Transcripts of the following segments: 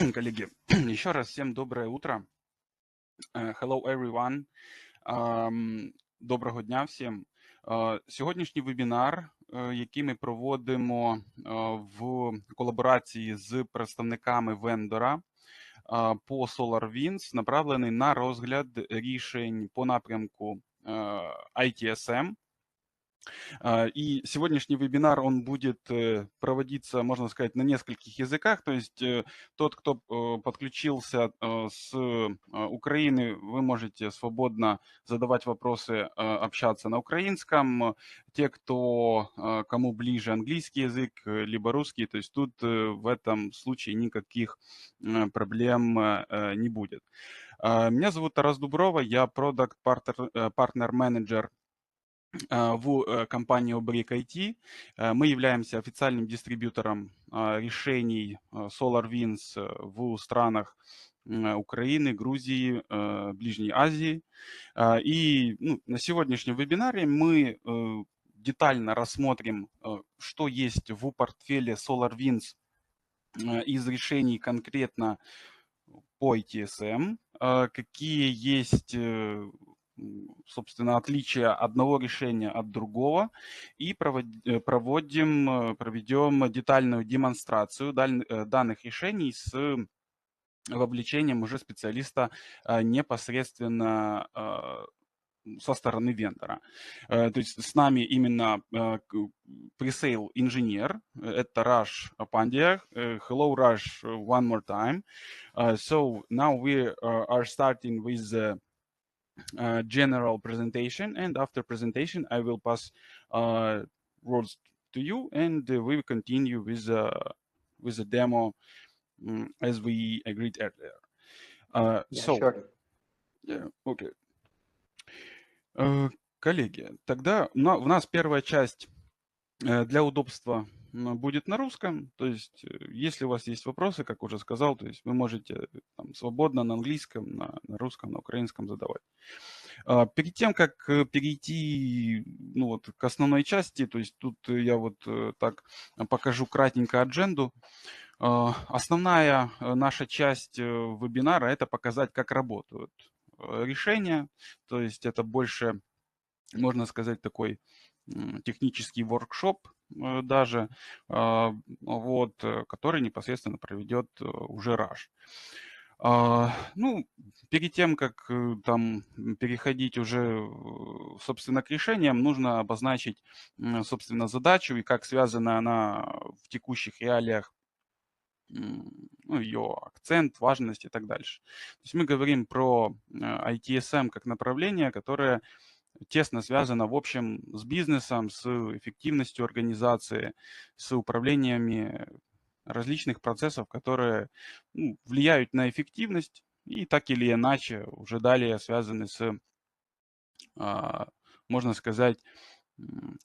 Коллеги, еще раз всем доброе утро. Hello everyone. Доброго дня всім. Сьогоднішній вебінар, який ми проводимо в колаборації з представниками вендора по SolarWinds, направлений на розгляд рішень по напрямку ITSM. И сегодняшний вебинар, он будет проводиться, можно сказать, на нескольких языках. То есть тот, кто подключился с Украины, вы можете свободно задавать вопросы, общаться на украинском. Те, кому ближе английский язык, либо русский, то есть тут в этом случае никаких проблем не будет. Меня зовут Тарас Дуброва, я продакт-партнер-менеджер в компании Brick IT. Мы являемся официальным дистрибьютором решений SolarWinds в странах Украины, Грузии, Ближней Азии. И на сегодняшнем вебинаре мы детально рассмотрим, что есть в портфеле SolarWinds из решений конкретно по ITSM, какие есть, собственно, отличия одного решения от другого, и проведем детальную демонстрацию данных решений с вовлечением уже специалиста непосредственно со стороны вендора. То есть с нами именно Presales Engineer, это Raj Pandya. Hello, Raj, one more time. So now we are starting with the general presentation, and after presentation I will pass words to you, and we will continue with the demo as we agreed earlier. Sure. Yeah, okay. Коллеги, тогда у нас первая часть для удобства будет на русском, то есть если у вас есть вопросы, как уже сказал, то есть вы можете там свободно на английском, на русском, на украинском задавать. Перед тем, как перейти к основной части, то есть тут я вот так покажу кратенько адженду. Основная наша часть вебинара – это показать, как работают решения, то есть это больше, можно сказать, такой технический воркшоп даже, который непосредственно проведет уже Raj. Перед тем, как там переходить уже, собственно, к решениям, нужно обозначить, собственно, задачу и как связана она в текущих реалиях, ее акцент, важность и так дальше. То есть мы говорим про ITSM как направление, которое тесно связано, в общем, с бизнесом, с эффективностью организации, с управлениями различных процессов, которые влияют на эффективность и так или иначе уже далее связаны с, можно сказать,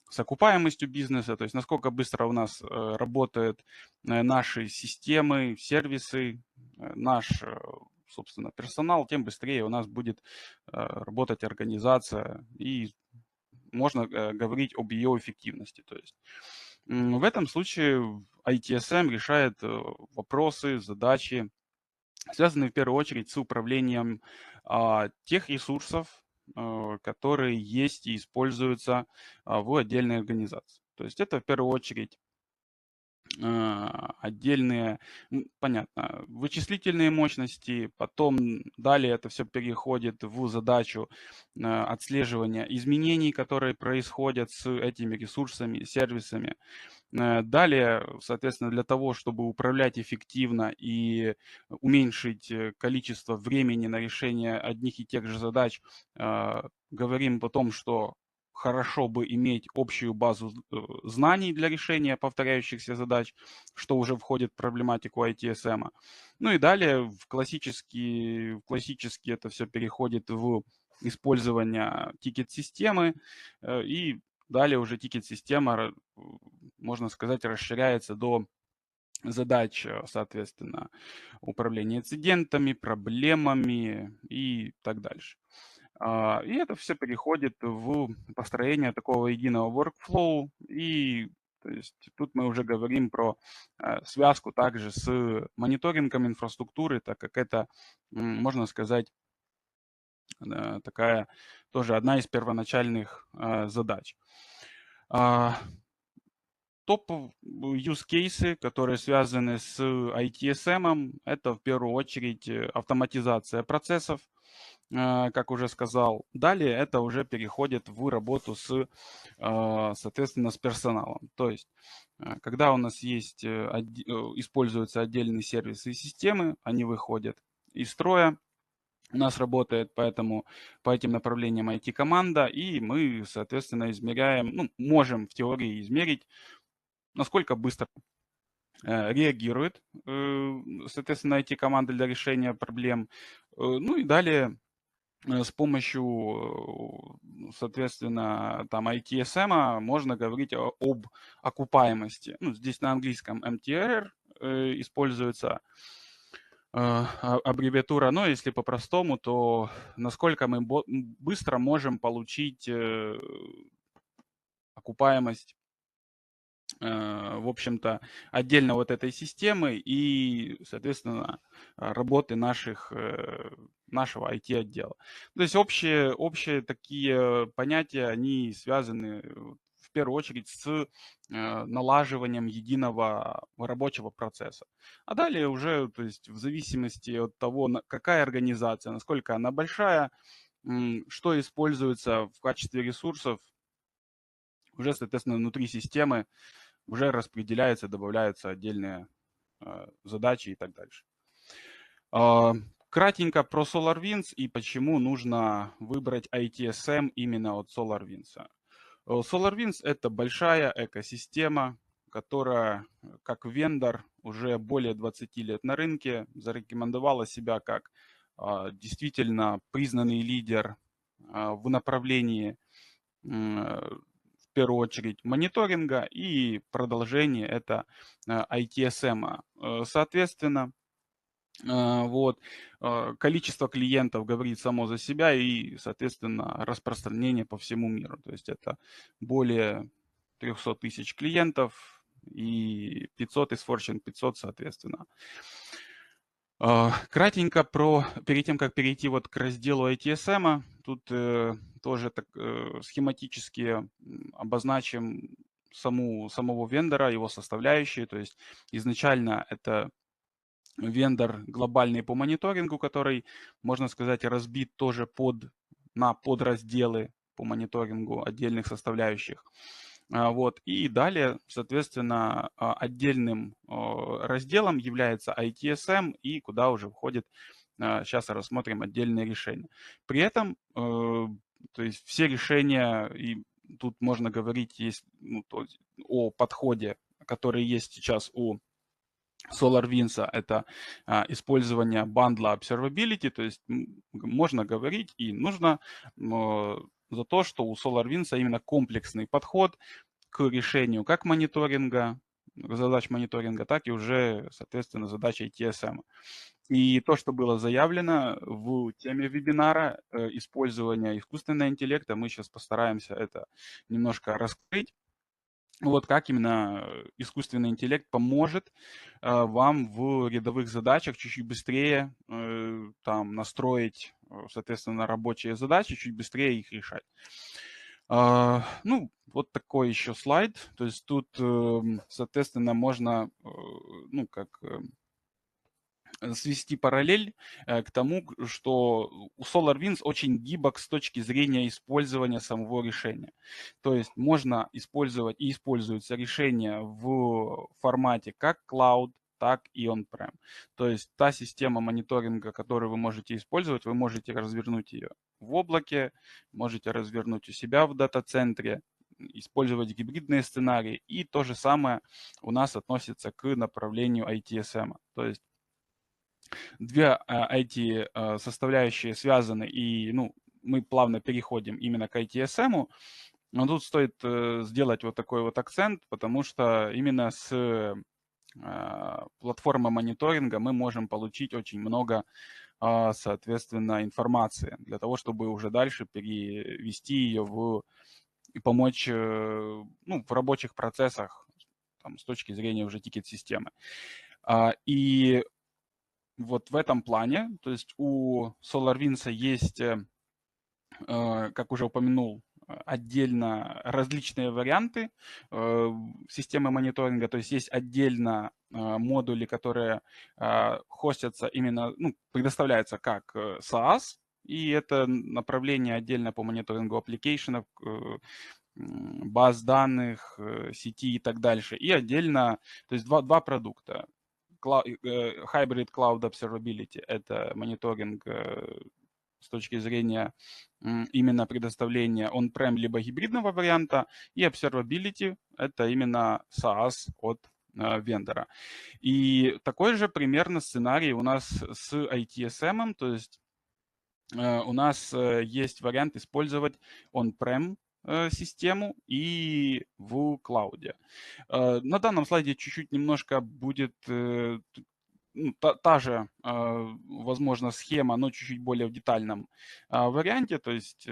с окупаемостью бизнеса, то есть насколько быстро у нас работают наши системы, сервисы, наш, собственно, персонал, тем быстрее у нас будет работать организация, и можно говорить об ее эффективности. То есть в этом случае ITSM решает вопросы, задачи, связанные в первую очередь с управлением тех ресурсов, которые есть и используются в отдельной организации. То есть это в первую очередь отдельные, понятно, вычислительные мощности, потом далее это все переходит в задачу отслеживания изменений, которые происходят с этими ресурсами, сервисами. Далее, соответственно, для того, чтобы управлять эффективно и уменьшить количество времени на решение одних и тех же задач, говорим о том, что хорошо бы иметь общую базу знаний для решения повторяющихся задач, что уже входит в проблематику ITSM. Ну и далее в классически это все переходит в использование тикет-системы, и далее уже тикет-система, можно сказать, расширяется до задач, соответственно, управления инцидентами, проблемами и так дальше. И это все переходит в построение такого единого workflow и То есть тут мы уже говорим про связку также с мониторингом инфраструктуры, так как это, можно сказать, такая тоже одна из первоначальных задач. Топ use cases, которые связаны с ITSM, это в первую очередь автоматизация процессов, как уже сказал. Далее это уже переходит в работу с, соответственно, с персоналом. То есть, когда у нас есть, используются отдельные сервисы и системы, они выходят из строя. У нас работает поэтому по этим направлениям IT-команда, и мы, соответственно, измеряем, ну, можем в теории измерить, насколько быстро реагирует, соответственно, IT-команда для решения проблем. Ну и далее с помощью, соответственно, там ITSM можно говорить об окупаемости. Ну, здесь на английском MTR используется аббревиатура, но если по-простому, то насколько мы быстро можем получить окупаемость, в общем-то, отдельно вот этой системы и, соответственно, работы нашего IT-отдела. То есть общие такие понятия, они связаны в первую очередь с налаживанием единого рабочего процесса. А далее уже, то есть в зависимости от того, какая организация, насколько она большая, что используется в качестве ресурсов, уже, соответственно, внутри системы уже распределяются, добавляются отдельные задачи и так дальше. Кратенько про SolarWinds и почему нужно выбрать ITSM именно от SolarWinds. SolarWinds – это большая экосистема, которая как вендор уже более 20 лет на рынке, зарекомендовала себя как действительно признанный лидер в направлении в первую очередь мониторинга, и продолжение это ITSM. Соответственно, вот, количество клиентов говорит само за себя и, соответственно, распространение по всему миру. То есть это более 300 тысяч клиентов и 500 из Fortune 500, соответственно. Кратенько перед тем, как перейти вот к разделу ITSM, тут тоже так, схематически обозначим самого вендора, его составляющие. То есть изначально это вендор глобальный по мониторингу, который, можно сказать, разбит тоже на подразделы по мониторингу отдельных составляющих. Вот. И далее, соответственно, отдельным разделом является ITSM, и куда уже входит, сейчас рассмотрим отдельные решения. При этом, то есть все решения, и тут можно говорить о подходе, который есть сейчас у SolarWinds, это использование бандла Observability, то есть можно говорить и нужно за то, что у SolarWinds именно комплексный подход к решению как мониторинга, задач мониторинга, так и уже, соответственно, задач ITSM. И то, что было заявлено в теме вебинара, использование искусственного интеллекта, мы сейчас постараемся это немножко раскрыть. Вот как именно искусственный интеллект поможет вам в рядовых задачах чуть-чуть быстрее там настроить, соответственно, рабочие задачи, чуть быстрее их решать. Ну, вот такой еще слайд. То есть тут, соответственно, можно, ну, как свести параллель к тому, что у SolarWinds очень гибок с точки зрения использования самого решения. То есть можно использовать и используются решения в формате как Cloud, так и On-Prem. То есть та система мониторинга, которую вы можете использовать, вы можете развернуть ее в облаке, можете развернуть у себя в дата-центре, использовать гибридные сценарии. И то же самое у нас относится к направлению ITSM. То есть две эти составляющие связаны, и ну, мы плавно переходим именно к ITSM. Но тут стоит сделать вот такой вот акцент, потому что именно с платформы мониторинга мы можем получить очень много, соответственно, информации для того, чтобы уже дальше перевести ее и помочь ну, в рабочих процессах там, с точки зрения уже тикет-системы. И вот в этом плане, то есть у SolarWinds есть, как уже упомянул, отдельно различные варианты системы мониторинга, то есть есть отдельно модули, которые хостятся именно, ну, предоставляются как SaaS, и это направление отдельно по мониторингу аппликейшенов, баз данных, сети и так дальше. И отдельно, то есть два продукта. Hybrid Cloud Observability – это мониторинг с точки зрения именно предоставления on-prem либо гибридного варианта, и Observability – это именно SaaS от вендора. И такой же примерно сценарий у нас с ITSM, то есть у нас есть вариант использовать on-prem систему и в клауде. На данном слайде чуть-чуть немножко будет та же, возможно, схема, но чуть-чуть более в детальном варианте. То есть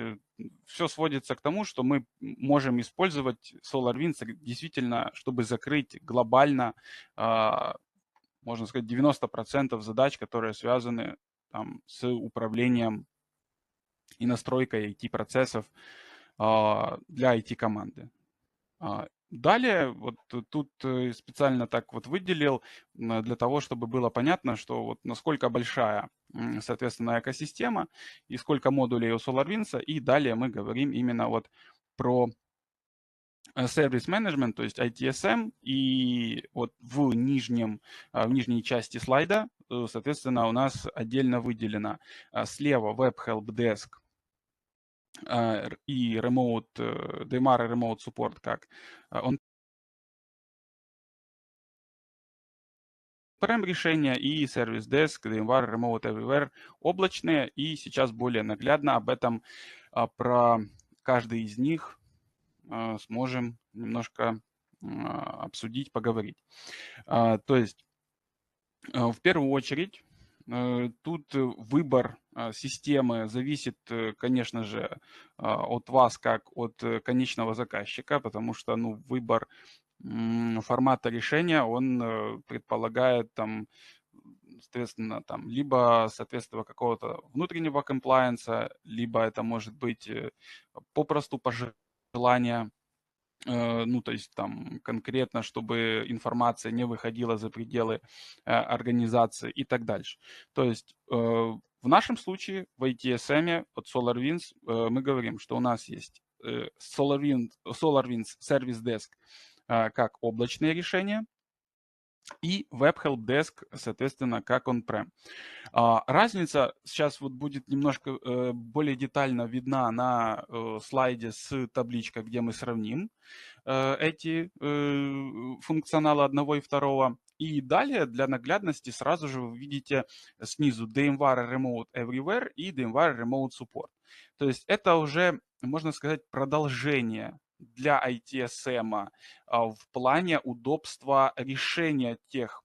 все сводится к тому, что мы можем использовать SolarWinds действительно, чтобы закрыть глобально, можно сказать, 90% задач, которые связаны там, с управлением и настройкой IT-процессов для IT-команды. Далее, вот тут специально так вот выделил для того, чтобы было понятно, что вот насколько большая, соответственно, экосистема и сколько модулей у SolarWinds. И далее мы говорим именно вот про Service Management, то есть ITSM, и вот в нижней части слайда, соответственно, у нас отдельно выделено слева Web Help Desk и Dameware Remote Support как on-prem решения и Servise Desk, Dameware Remote Everywere облачные. И сейчас более наглядно об этом, про каждый из них сможем немножко обсудить, поговорить. То есть в первую очередь тут выбор системы зависит, конечно же, от вас как от конечного заказчика, потому что выбор формата решения, он предполагает там, соответственно, там либо соответствие какого-то внутреннего комплайенса, либо это может быть попросту пожелание, то есть там конкретно, чтобы информация не выходила за пределы организации и так дальше. То есть в нашем случае в ITSM от SolarWinds мы говорим, что у нас есть SolarWinds Service Desk как облачное решение и Web Help Desk, соответственно, как on-prem. Разница сейчас вот будет немножко более детально видна на слайде с табличкой, где мы сравним эти функционалы одного и второго. И далее для наглядности сразу же вы видите снизу Dameware Remote Everywhere и Dameware Remote Support. То есть это уже, можно сказать, продолжение для ITSM в плане удобства решения тех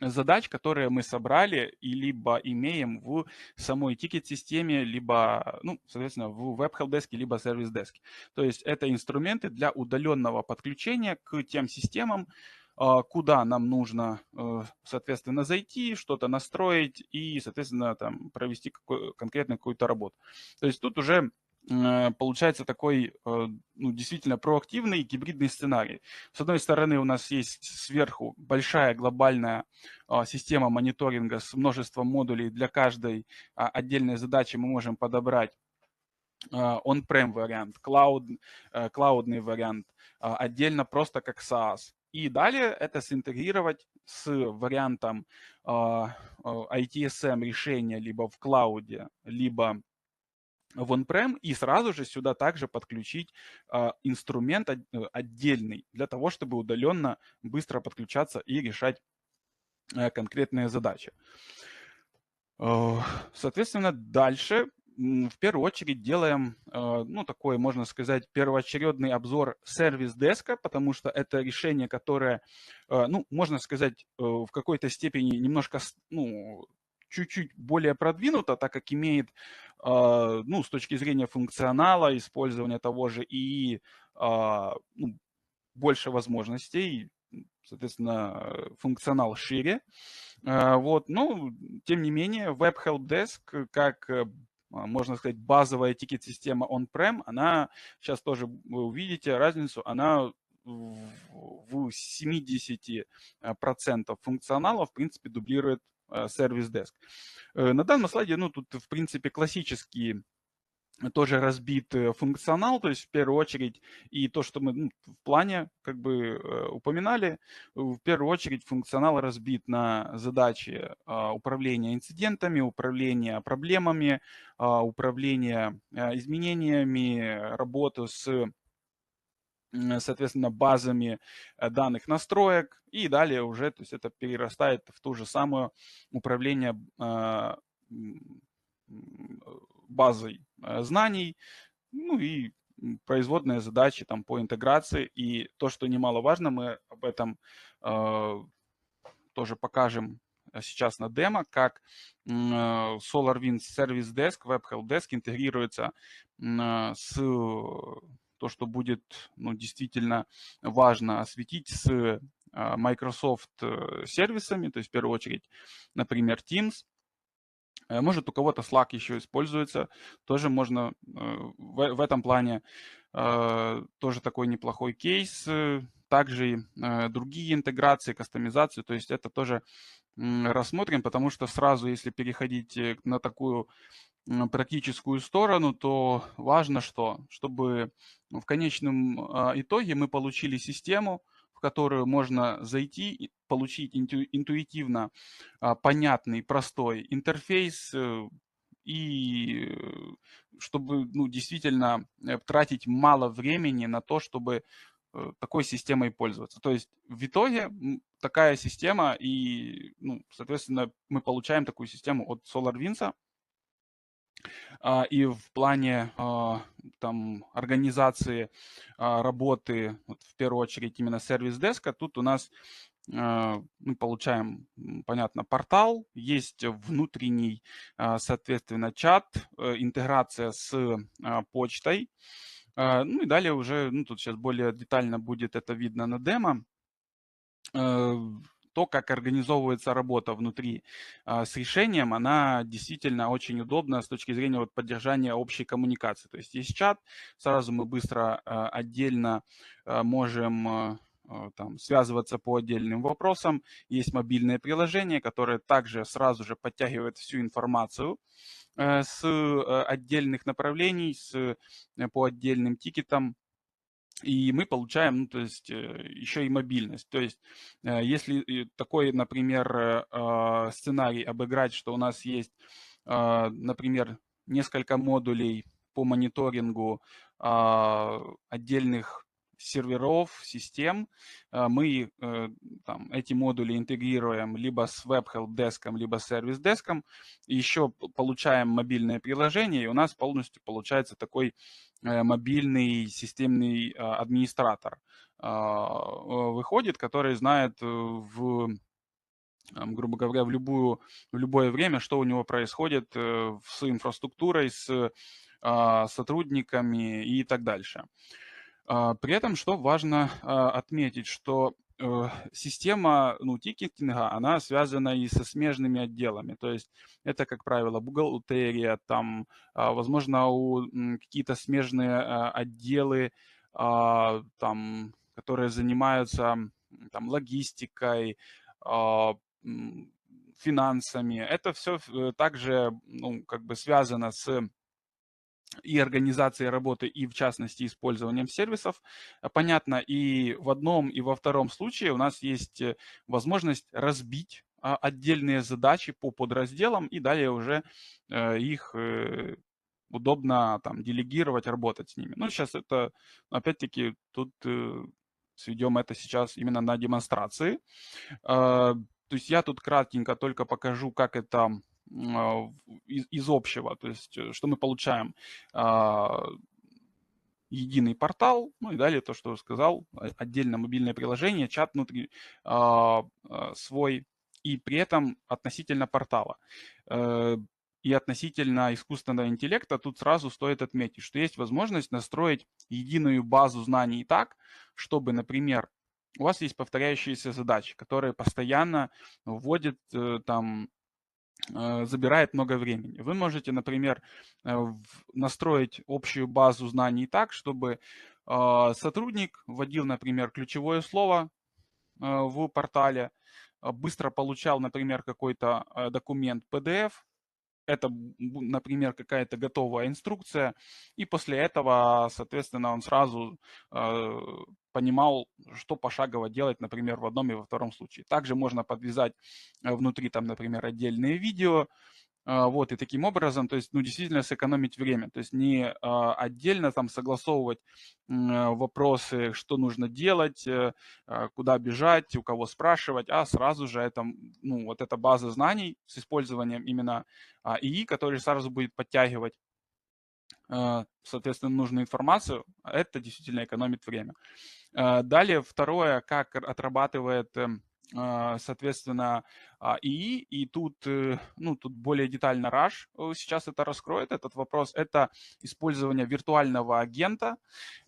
задач, которые мы собрали и либо имеем в самой тикет-системе, либо, соответственно, в Web Help Desk, либо Service Desk. То есть это инструменты для удаленного подключения к тем системам, куда нам нужно, соответственно, зайти, что-то настроить и, соответственно, там провести конкретно какую-то работу. То есть тут уже получается такой действительно проактивный гибридный сценарий. С одной стороны, у нас есть сверху большая глобальная система мониторинга с множеством модулей. Для каждой отдельной задачи мы можем подобрать on-prem вариант, клаудный вариант, отдельно просто как SaaS. И далее это синтегрировать с вариантом ITSM решения либо в клауде, либо в on-prem, и сразу же сюда также подключить инструмент отдельный для того, чтобы удаленно быстро подключаться и решать конкретные задачи. Соответственно, дальше в первую очередь делаем, такой, можно сказать, первоочередный обзор сервис-деска, потому что это решение, которое, можно сказать, в какой-то степени немножко, чуть-чуть более продвинуто, так как имеет, с точки зрения функционала, использования того же ИИ, больше возможностей. соответственно, функционал шире. Вот, но, тем не менее, Web Help Desk, как, можно сказать, базовая тикет-система on-prem, она, сейчас тоже вы увидите разницу, она в 70% функционала, в принципе, дублирует Service Desk. На данном слайде, ну, тут, в принципе, классические тоже разбит функционал, то есть в первую очередь и то, что мы в плане как бы упоминали, в первую очередь функционал разбит на задачи управления инцидентами, управления проблемами, управления изменениями, работу с, соответственно, базами данных настроек, и далее уже, то есть это перерастает в ту же самую управление базой знаний, ну и производные задачи там по интеграции. И то, что немаловажно, мы об этом тоже покажем сейчас на демо, как SolarWinds Service Desk, Web Help Desk интегрируется с то, что будет, ну, действительно важно осветить, с Microsoft сервисами, то есть в первую очередь, например, Teams. Может, у кого-то Slack еще используется, тоже можно в этом плане тоже такой неплохой кейс. Также другие интеграции, кастомизацию, то есть это тоже рассмотрим, потому что сразу, если переходить на такую практическую сторону, то важно что? Чтобы в конечном итоге мы получили систему, в которую можно зайти и получить интуитивно понятный, простой интерфейс, и чтобы, ну, действительно тратить мало времени на то, чтобы такой системой пользоваться. То есть в итоге такая система, и, ну, соответственно, мы получаем такую систему от SolarWinds. И в плане там организации работы, вот в первую очередь именно сервис-деска, тут у нас мы получаем, понятно, портал, есть внутренний, соответственно, чат, интеграция с почтой. Ну и далее уже, ну, тут сейчас более детально будет это видно на демо. То, как организовывается работа внутри с решением, она действительно очень удобна с точки зрения вот поддержания общей коммуникации. То есть есть чат, сразу мы быстро отдельно можем там связываться по отдельным вопросам. Есть мобильное приложение, которое также сразу же подтягивает всю информацию с отдельных направлений, по отдельным тикетам. И мы получаем, ну, то есть еще и мобильность. То есть если такой, например, сценарий обыграть, что у нас есть, например, несколько модулей по мониторингу отдельных серверов, систем, мы там, эти модули интегрируем либо с Web Help Desk, либо с Service Desk, еще получаем мобильное приложение, и у нас полностью получается такой мобильный системный администратор выходит, который знает грубо говоря, в любое время, что у него происходит с инфраструктурой, с сотрудниками и так дальше. При этом, что важно отметить, что система, ну, тикетинга, она связана и со смежными отделами. То есть это, как правило, бухгалтерия, там, возможно, какие-то смежные отделы, там, которые занимаются там, логистикой, финансами. Это все также, ну, как бы связано с и организацией работы, и в частности использованием сервисов. Понятно, и в одном, и во втором случае у нас есть возможность разбить отдельные задачи по подразделам, и далее уже их удобно там делегировать, работать с ними. Ну, сейчас это, опять-таки, тут сведем это сейчас именно на демонстрации. То есть я тут кратенько только покажу, как это из общего, то есть что мы получаем. Единый портал, ну и далее то, что сказал, отдельно мобильное приложение, чат внутри свой, и при этом относительно портала. И относительно искусственного интеллекта тут сразу стоит отметить, что есть возможность настроить единую базу знаний так, чтобы, например, у вас есть повторяющиеся задачи, которые постоянно вводят там, забирает много времени. Вы можете, например, настроить общую базу знаний так, чтобы сотрудник вводил, например, ключевое слово в портале, быстро получал, например, какой-то документ PDF, это, например, какая-то готовая инструкция, и после этого, соответственно, он сразу понимал, что пошагово делать, например, в одном и во втором случае. Также можно подвязать внутри, там, например, отдельные видео, вот, и таким образом, то есть, ну, действительно сэкономить время. То есть не отдельно там согласовывать вопросы, что нужно делать, куда бежать, у кого спрашивать, а сразу же это, ну, вот эта база знаний с использованием именно ИИ, который сразу будет подтягивать, соответственно, нужную информацию, это действительно экономит время. Далее второе, как отрабатывает, соответственно, ИИ, и тут, ну, тут более детально Raj сейчас это раскроет, этот вопрос, это использование виртуального агента,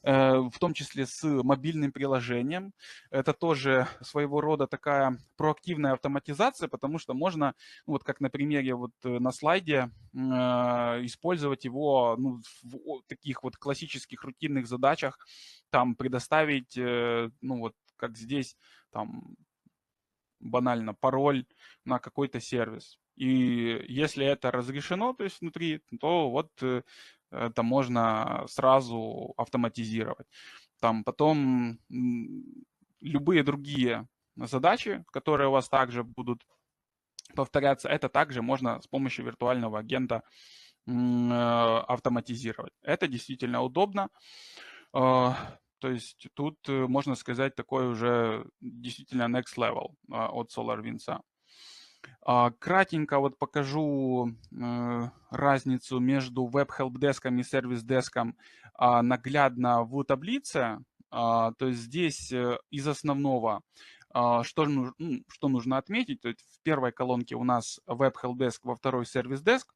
в том числе с мобильным приложением. Это тоже своего рода такая проактивная автоматизация, потому что можно, ну, вот как на примере вот на слайде, использовать его, ну, в таких вот классических рутинных задачах, там предоставить, ну вот как здесь, там банально пароль на какой-то сервис. И если это разрешено, то есть внутри, то вот это можно сразу автоматизировать. Там потом любые другие задачи, которые у вас также будут повторяться, это также можно с помощью виртуального агента автоматизировать. Это действительно удобно. То есть тут, можно сказать, такой уже действительно next level от SolarWinds. Кратенько вот покажу разницу между Web Help Desk и Service Desk наглядно в таблице. То есть здесь из основного, что нужно отметить, то есть в первой колонке у нас Web Help Desk, во второй Service Desk,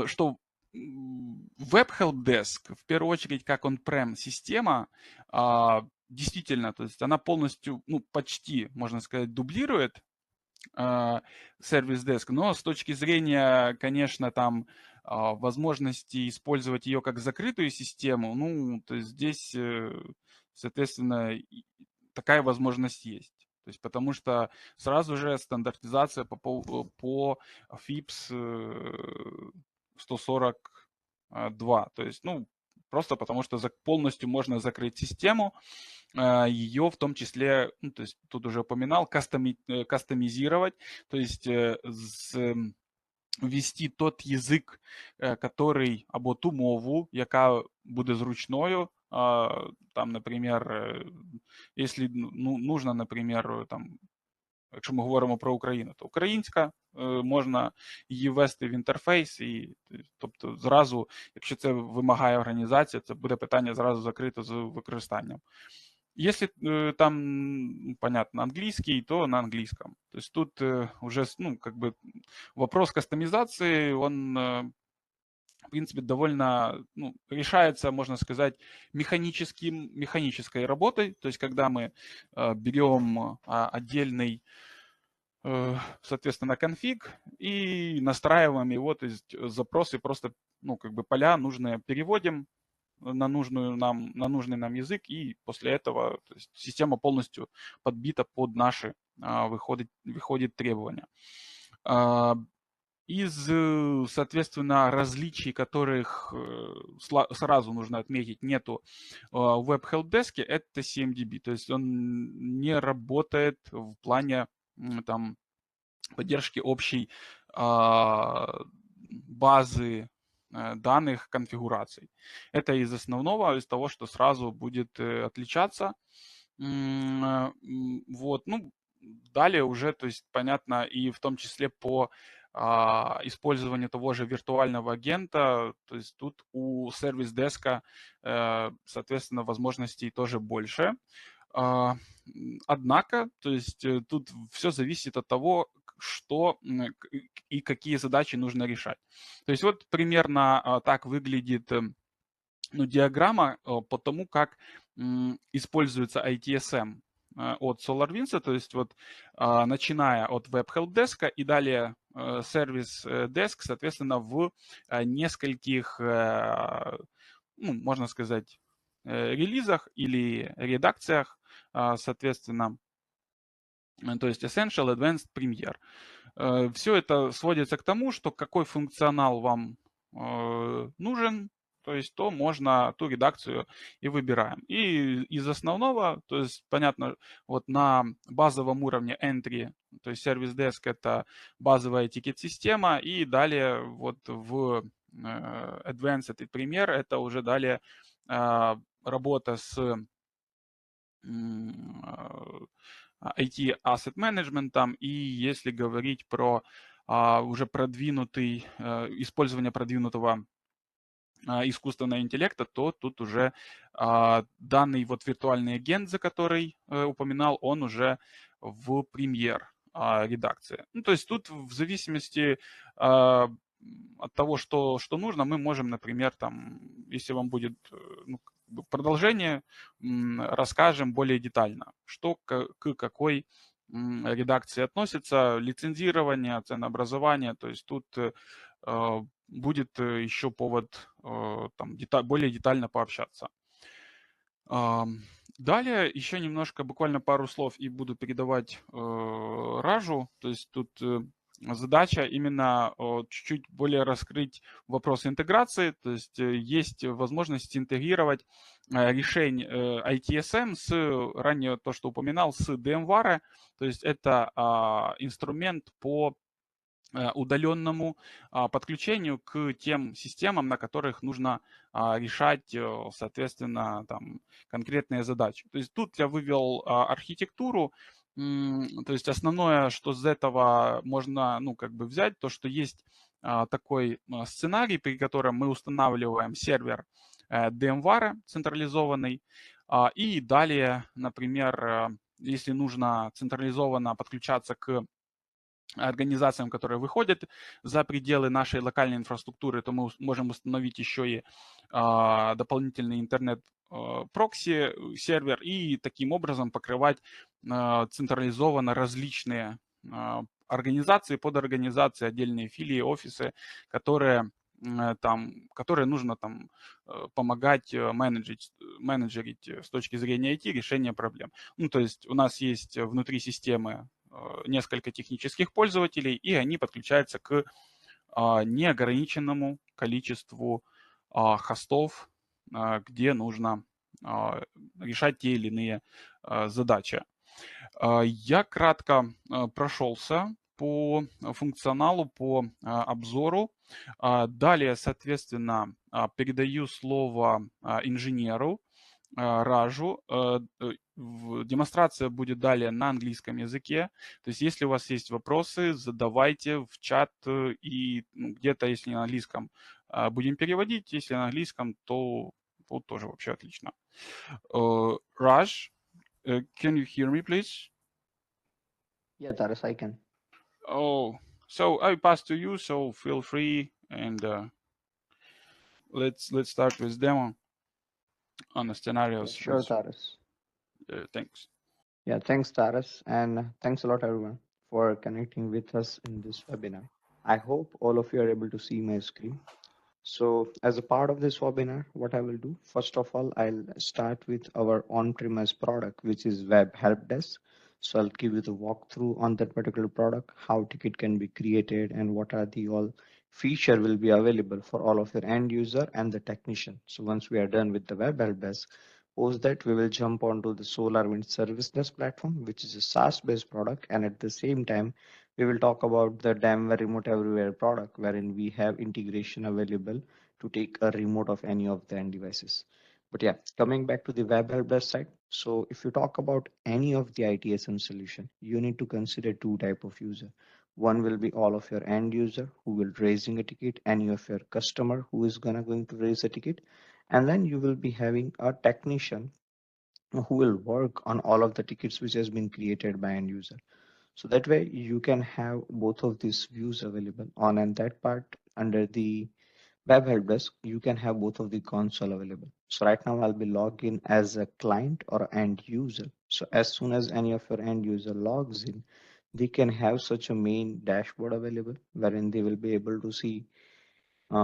что Web Help Desk, в первую очередь, как on-prem система, действительно, то есть она полностью, ну, почти, можно сказать, дублирует Service Desk, но с точки зрения, конечно, там возможности использовать ее как закрытую систему, ну, то есть здесь, соответственно, такая возможность есть. То есть потому что сразу же стандартизация по FIPS 142. То есть, ну, просто потому что полностью можно закрыть систему, ее в том числе, ну, то есть тут уже упоминал, кастомизировать, то есть ввести тот язик, который, або ту мову, яка буде зручною. Там, наприклад, якщо нужно, наприклад, там, якщо ми говоримо про Україну, то українська, можна її ввести в інтерфейс, і, тобто зразу, якщо це вимагає організація, це буде питання зразу закрито з використанням. Если там, понятно, английский, то на английском. То есть тут уже, ну, как бы вопрос кастомизации, он, в принципе, довольно, ну, решается, можно сказать, механической работой. То есть когда мы берем отдельный, соответственно, конфиг и настраиваем его, то есть запросы просто, ну, как бы поля нужные переводим на нужный нам язык, и после этого, то есть система полностью подбита под наши выходит требования. Из, соответственно, различий, которых сразу нужно отметить, нету в Web Help Desk, это CMDB, то есть он не работает в плане там поддержки общей базы данных конфигураций. Это из основного, из того, что сразу будет отличаться. Вот, ну, далее уже, то есть, понятно, и в том числе по использованию того же виртуального агента, то есть тут у Service Desk, соответственно, возможностей тоже больше. Однако, то есть тут все зависит от того, что и какие задачи нужно решать. То есть вот примерно так выглядит диаграмма по тому, как используется ITSM от SolarWinds, то есть вот начиная от Web Help Desk и далее Service Desk, соответственно, в нескольких, можно сказать, релизах или редакциях, соответственно, то есть Essential, Advanced, Premier. Все это сводится к тому, что какой функционал вам нужен, то есть то можно ту редакцию и выбираем. И из основного, то есть понятно, вот на базовом уровне entry, то есть Service Desk это базовая тикет-система, и далее вот в Advanced и пример это уже далее работа с IT Asset Management, и если говорить про уже продвинутый, использование продвинутого искусственного интеллекта, то тут уже данный вот виртуальный агент, за который упоминал, он уже в премьер редакции. Ну, то есть тут в зависимости от того, что нужно, мы можем, например, там, если вам будет продолжение, расскажем более детально, что к какой редакции относится, лицензирование, ценообразование, то есть тут будет еще повод там, более детально пообщаться. Далее еще немножко, буквально пару слов, и буду передавать Ражу. То есть тут задача именно чуть-чуть более раскрыть вопросы интеграции. То есть есть возможность интегрировать решение ITSM с, ранее то, что упоминал, с Dameware. То есть это инструмент по удаленному подключению к тем системам, на которых нужно решать, соответственно, там, конкретные задачи. То есть тут я вывел архитектуру, то есть основное, что из этого можно, взять, то, что есть такой сценарий, при котором мы устанавливаем сервер Dameware централизованный, и далее, например, если нужно централизованно подключаться к организациям, которые выходят за пределы нашей локальной инфраструктуры, то мы можем установить еще и дополнительный интернет-прокси сервер и таким образом покрывать централизованно различные организации, подорганизации, отдельные филии, офисы, которые нужно там помогать менеджерить с точки зрения IT решения проблем. Ну, то есть у нас есть внутри системы несколько технических пользователей, и они подключаются к неограниченному количеству хостов, где нужно решать те или иные задачи. Я кратко прошелся по функционалу, по обзору. Далее, соответственно, передаю слово инженеру Ражу. Демонстрация будет далее на английском языке. То есть, если у вас есть вопросы, задавайте в чат, и где-то, если на английском, будем переводить. Если на английском, то вот тоже вообще отлично. Raj, can you hear me, please? Yeah, Taras, I can. Oh, so I pass to you, so feel free, and let's start with demo on the scenarios. Yeah, sure, Taras. Thanks. Yeah, thanks, Taras, and thanks a lot, everyone, for connecting with us in this webinar. I hope all of you are able to see my screen. So as a part of this webinar, what I will do, first of all, I'll start with our on-premise product, which is Web Help Desk. So I'll give you the walkthrough on that particular product, how ticket can be created, and what are the all feature will be available for all of your end user and the technician. So once we are done with the Web Help Desk, post that we will jump onto the SolarWinds Service Desk platform, which is a SaaS-based product, and at the same time, we will talk about the Dameware Remote Everywhere product, wherein we have integration available to take a remote of any of the end devices. But yeah, coming back to the Web Help Desk side. So if you talk about any of the ITSM solution, you need to consider two type of user. One will be all of your end user who will raising a ticket, any of your customer who is going to raise a ticket, and then you will be having a technician who will work on all of the tickets which has been created by end user. So that way you can have both of these views available on, and that part under the Web Help Desk, you can have both of the console available. So right now I'll be logged in as a client or end user. So as soon as any of your end user logs in, they can have such a main dashboard available wherein they will be able to see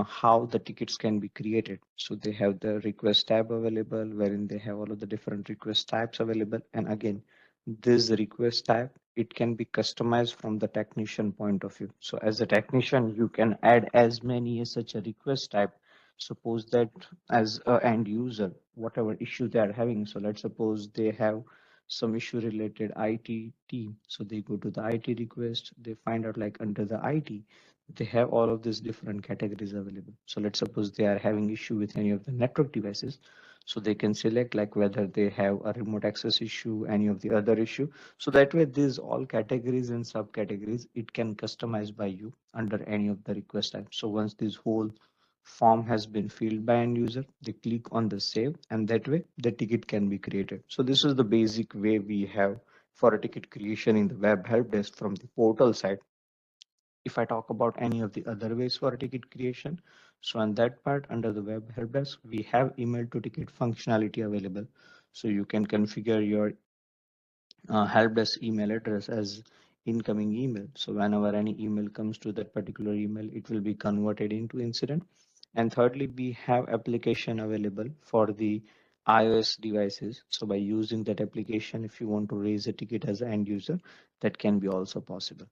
how the tickets can be created. So they have the request tab available wherein they have all of the different request types available. And again, this request type, it can be customized from the technician point of view. So as a technician, you can add as many as such a request type. Suppose that as an end user, whatever issue they are having. So let's suppose they have some issue related IT team. So they go to the IT request, they find out like under the IT, they have all of these different categories available. So let's suppose they are having issue with any of the network devices. So they can select like whether they have a remote access issue, any of the other issue. So that way these all categories and subcategories, it can customize by you under any of the request types. So once this whole form has been filled by end user, they click on the save and that way the ticket can be created. So this is the basic way we have for a ticket creation in the web help desk from the portal side. If I talk about any of the other ways for ticket creation, so on that part under the web help desk, we have email to ticket functionality available. So you can configure your help desk email address as incoming email. So whenever any email comes to that particular email, it will be converted into incident. And thirdly, we have application available for the iOS devices. So by using that application, if you want to raise a ticket as an end user, that can be also possible.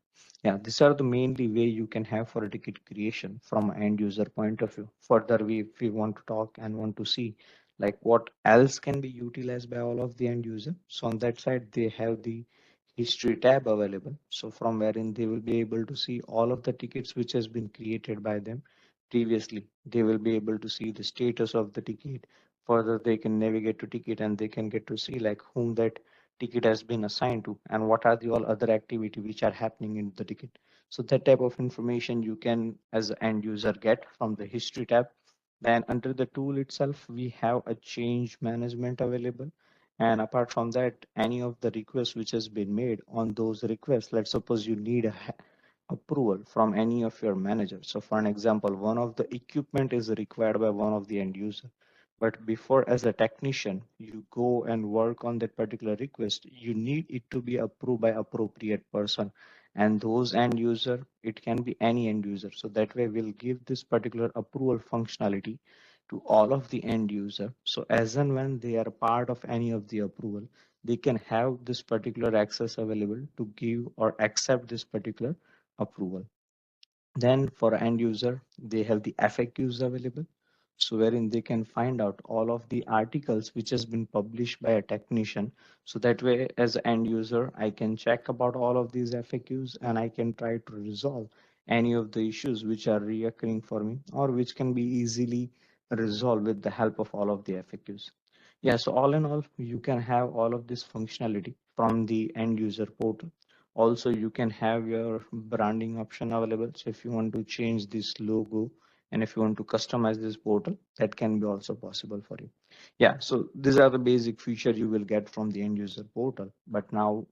Yeah, these are the mainly way you can have for a ticket creation from an end user point of view. Further, if we want to talk and want to see like what else can be utilized by all of the end user. So on that side, they have the history tab available. So from wherein they will be able to see all of the tickets which has been created by them previously. They will be able to see the status of the ticket. Further, they can navigate to ticket and they can get to see like whom that ticket has been assigned to and what are the all other activity which are happening in the ticket. So that type of information you can as an end user get from the history tab. Then under the tool itself, we have a change management available. And apart from that, any of the requests which has been made on those requests, let's suppose you need a approval from any of your managers. So for an example, one of the equipment is required by one of the end user. But before as a technician, you go and work on that particular request, you need it to be approved by appropriate person. And those end user, it can be any end user. So that way we'll give this particular approval functionality to all of the end user. So as and when they are part of any of the approval, they can have this particular access available to give or accept this particular approval. Then for end user, they have the FAQs available. So wherein they can find out all of the articles which has been published by a technician. So that way as an end user, I can check about all of these FAQs and I can try to resolve any of the issues which are reoccurring for me or which can be easily resolved with the help of all of the FAQs. Yeah, so all in all, you can have all of this functionality from the end user portal. Also, you can have your branding option available. So if you want to change this logo and if you want to customize this portal, that can be also possible for you. Yeah, so these are the basic features you will get from the end user portal. But now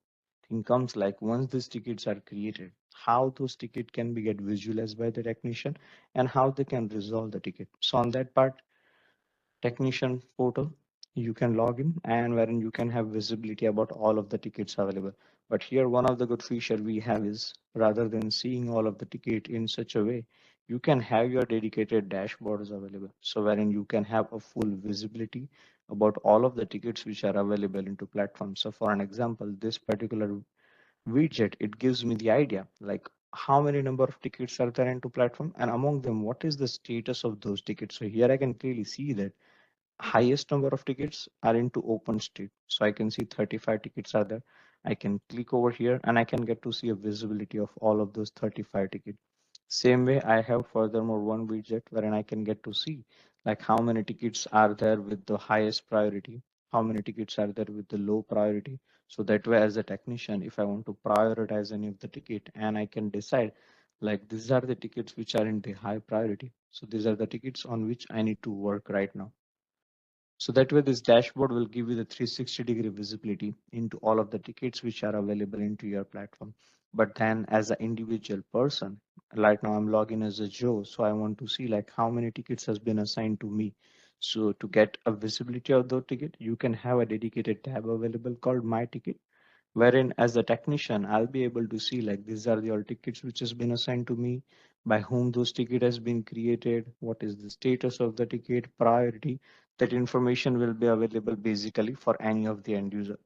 thing comes like once these tickets are created, how those tickets can be get visualized by the technician and how they can resolve the ticket. So on that part, technician portal, you can log in and wherein you can have visibility about all of the tickets available. But here one of the good feature we have is rather than seeing all of the ticket in such a way, you can have your dedicated dashboards available. So wherein you can have a full visibility about all of the tickets which are available into platform. So for an example, this particular widget, it gives me the idea like how many number of tickets are there into platform and among them, what is the status of those tickets. So here I can clearly see that highest number of tickets are into open state. So I can see 35 tickets are there. I can click over here and I can get to see a visibility of all of those 35 tickets. Same way I have furthermore one widget wherein I can get to see like how many tickets are there with the highest priority, how many tickets are there with the low priority. So that way as a technician, if I want to prioritize any of the ticket and I can decide like these are the tickets which are in the high priority. So these are the tickets on which I need to work right now. So that way this dashboard will give you the 360-degree visibility into all of the tickets which are available into your platform. But then as an individual person, right now I'm logging as a Joe, so I want to see like how many tickets has been assigned to me. So to get a visibility of the ticket, you can have a dedicated tab available called My Ticket, wherein as a technician, I'll be able to see like these are the all tickets which has been assigned to me, by whom those ticket has been created, what is the status of the ticket, priority. That information will be available basically for any of the end user.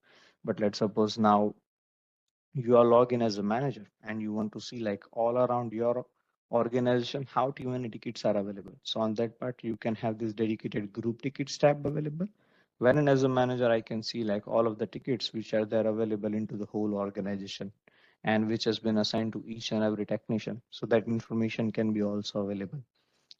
But let's suppose now you are logged in as a manager and you want to see like all around your organization how many tickets are available. So on that part, you can have this dedicated group tickets tab available, wherein as a manager, I can see like all of the tickets which are there available into the whole organization and which has been assigned to each and every technician. So that information can be also available.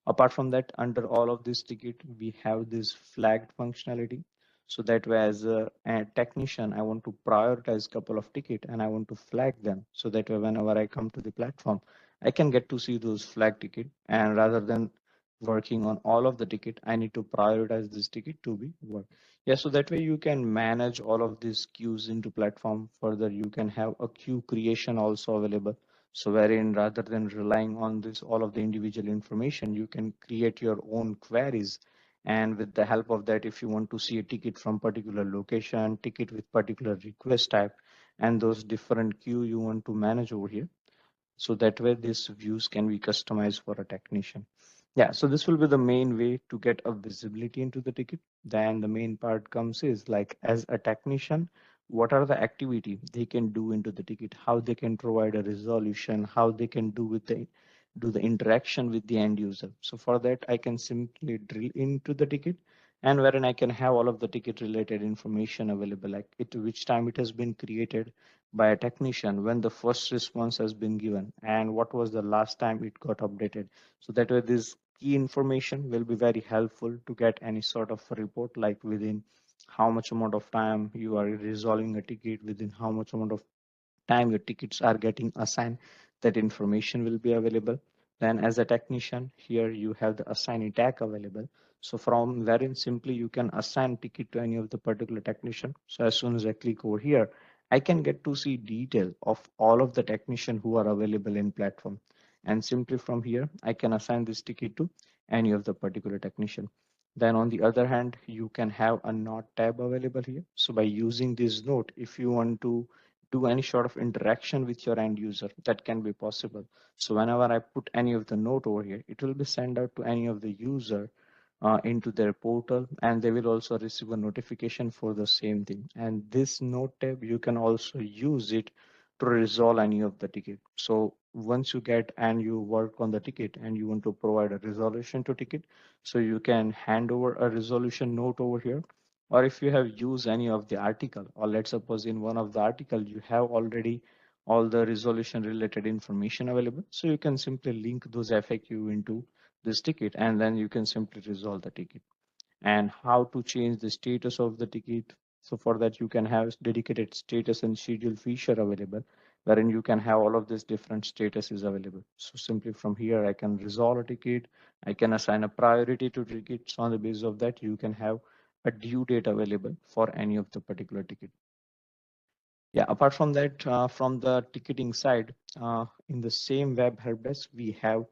Apart from that, under all of this ticket, we have this flagged functionality. So that way as a technician, I want to prioritize couple of ticket and I want to flag them. So that way whenever I come to the platform, I can get to see those flag ticket, and rather than working on all of the ticket, I need to prioritize this ticket to be work. Yeah, so that way you can manage all of these queues into platform. Further, you can have a queue creation also available. So wherein rather than relying on this all of the individual information, you can create your own queries. And with the help of that, if you want to see a ticket from particular location, ticket with particular request type, and those different queue you want to manage over here. So that way these views can be customized for a technician. Yeah, so this will be the main way to get a visibility into the ticket. Then the main part comes is like as a technician, what are the activity they can do into the ticket, how they can provide a resolution, how they can do the interaction with the end user. So for that, I can simply drill into the ticket, and wherein I can have all of the ticket related information available, like it which time it has been created by a technician, when the first response has been given, and what was the last time it got updated. So that way this key information will be very helpful to get any sort of a report, like within how much amount of time you are resolving a ticket, within how much amount of time your tickets are getting assigned. That information will be available. Then as a technician, here you have the assignee tag available. So from wherein simply you can assign ticket to any of the particular technician. So as soon as I click over here, I can get to see detail of all of the technician who are available in platform. And simply from here, I can assign this ticket to any of the particular technician. Then on the other hand, you can have a note tab available here. So by using this note, if you want to do any sort of interaction with your end user, that can be possible. So whenever I put any of the note over here, it will be sent out to any of the user into their portal, and they will also receive a notification for the same thing. And this note tab, you can also use it to resolve any of the ticket. So once you get and you work on the ticket and you want to provide a resolution to ticket, so you can hand over a resolution note over here. Or if you have used any of the article, or let's suppose in one of the article you have already all the resolution related information available, so you can simply link those FAQ into this ticket, and then you can simply resolve the ticket. And how to change the status of the ticket, so for that you can have dedicated status and schedule feature available, wherein you can have all of these different statuses available. So simply from here, I can resolve a ticket, I can assign a priority to tickets. On the basis of that, you can have a due date available for any of the particular ticket. Yeah, apart from that, from the ticketing side, in the same web help desk, we have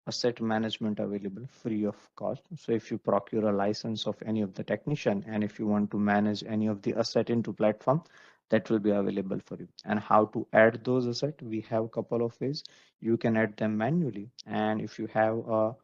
asset management available free of cost. So if you procure a license of any of the technician, and if you want to manage any of the asset into platform, that will be available for you. And how to add those asset, we have a couple of ways. You can add them manually, and if you have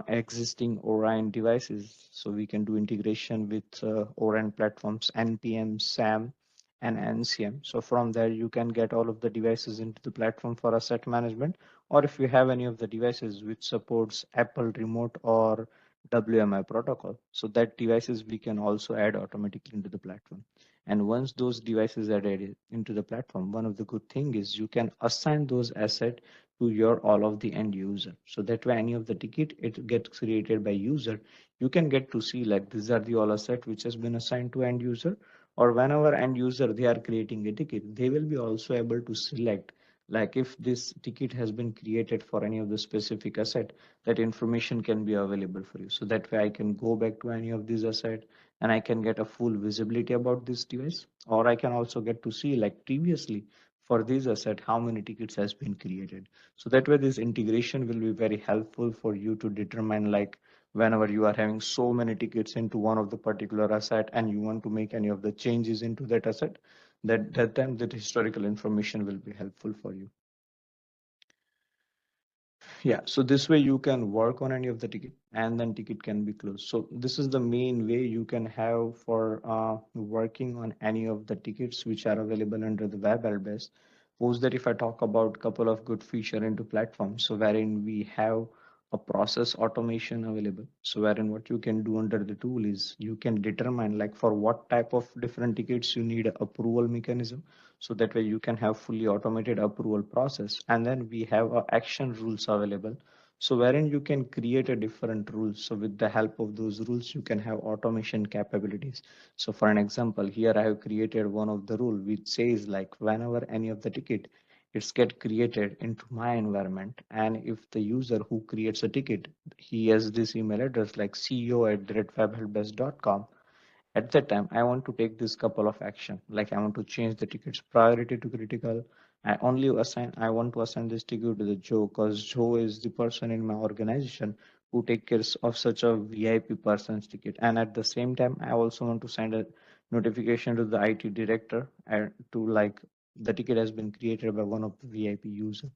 existing Orion devices, so we can do integration with Orion platforms, NPM, SAM, and NCM. So from there, you can get all of the devices into the platform for asset management. Or if you have any of the devices which supports Apple Remote or WMI protocol, so that devices we can also add automatically into the platform. And once those devices are added into the platform, one of the good thing is you can assign those assets to your all of the end user. So that way any of the ticket it gets created by user, you can get to see like these are the all asset which has been assigned to end user. Or whenever end user they are creating a ticket, they will be also able to select like if this ticket has been created for any of the specific asset, that information can be available for you. So that way I can go back to any of these asset and I can get a full visibility about this device. Or I can also get to see like previously for this asset, how many tickets has been created. So that way this integration will be very helpful for you to determine, like, whenever you are having so many tickets into one of the particular asset and you want to make any of the changes into that asset, that time that historical information will be helpful for you. Yeah, so this way you can work on any of the ticket and then ticket can be closed. So this is the main way you can have for working on any of the tickets which are available under the Web Help Desk. Suppose that if I talk about couple of good feature into platform, so wherein we have a process automation available. So wherein what you can do under the tool is you can determine like for what type of different tickets you need approval mechanism. So that way you can have fully automated approval process. And then we have action rules available. So wherein you can create a different rules. So with the help of those rules, you can have automation capabilities. So for an example, here I have created one of the rule which says like whenever any of the ticket it's get created into my environment, and if the user who creates a ticket, he has this email address like ceo@webhelpdesk.com. At that time, I want to take this couple of action, like I want to change the ticket's priority to critical. I want to assign this ticket to the Joe, because Joe is the person in my organization who take care of such a VIP person's ticket. And at the same time, I also want to send a notification to the IT director and to like the ticket has been created by one of the VIP user.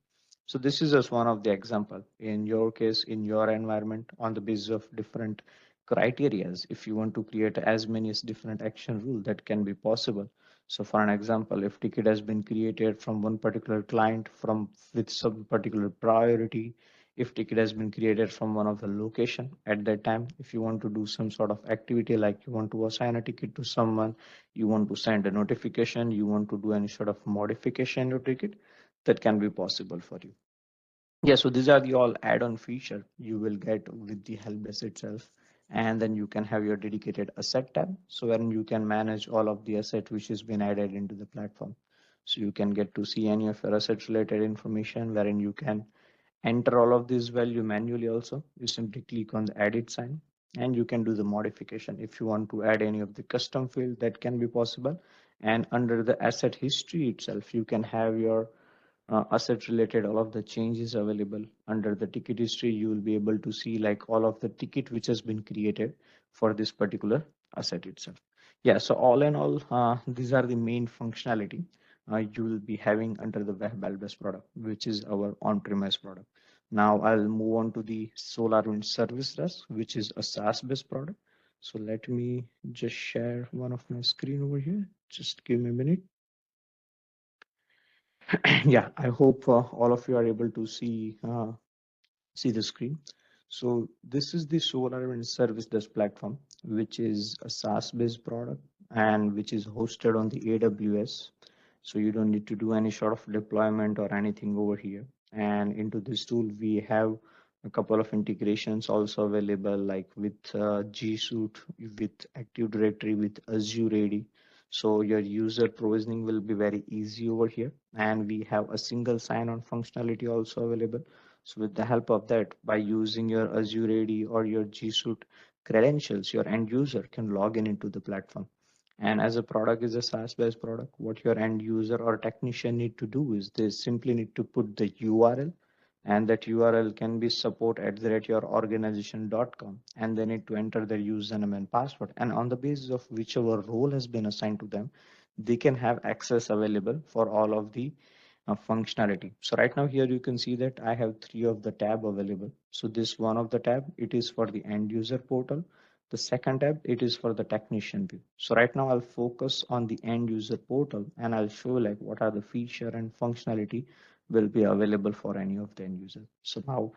So this is just one of the example. In your case, in your environment, on the basis of different criterias, if you want to create as many as different action rule, that can be possible. So for an example, if ticket has been created from one particular client from with some particular priority, if ticket has been created from one of the location at that time, if you want to do some sort of activity, like you want to assign a ticket to someone, you want to send a notification, you want to do any sort of modification to ticket, that can be possible for you. Yeah, so these are the all add-on feature you will get with the help desk itself. And then you can have your dedicated asset tab. So wherein you can manage all of the asset which has been added into the platform. So you can get to see any of your asset related information, wherein you can enter all of this value manually also. You simply click on the edit sign and you can do the modification. If you want to add any of the custom field, that can be possible. And under the asset history itself, you can have your asset related all of the changes available. Under the ticket history, you will be able to see like all of the ticket which has been created for this particular asset itself. Yeah, so all in all, these are the main functionality you will be having under the Web Help Desk product, which is our on-premise product. Now I'll move on to the SolarWinds Service Desk, which is a SaaS-based product. So let me just share one of my screen over here. Just give me a minute. Yeah, I hope all of you are able to see the screen. So this is the SolarWinds Service Desk platform, which is a SaaS-based product and which is hosted on the AWS. So you don't need to do any sort of deployment or anything over here. And into this tool, we have a couple of integrations also available, like with G Suite, with Active Directory, with Azure AD. So your user provisioning will be very easy over here. And we have a single sign-on functionality also available. So with the help of that, by using your Azure AD or your G Suite credentials, your end user can log in into the platform. And as a product is a SaaS-based product, what your end user or technician need to do is they simply need to put the URL, and that URL can be support@yourorganization.com, and they need to enter their username and password. And on the basis of whichever role has been assigned to them, they can have access available for all of the functionality. So right now here you can see that I have 3 of the tab available. So this one of the tab, it is for the end user portal. The second tab, it is for the technician view. So right now I'll focus on the end user portal and I'll show like what are the feature and functionality will be available for any of the end user. So now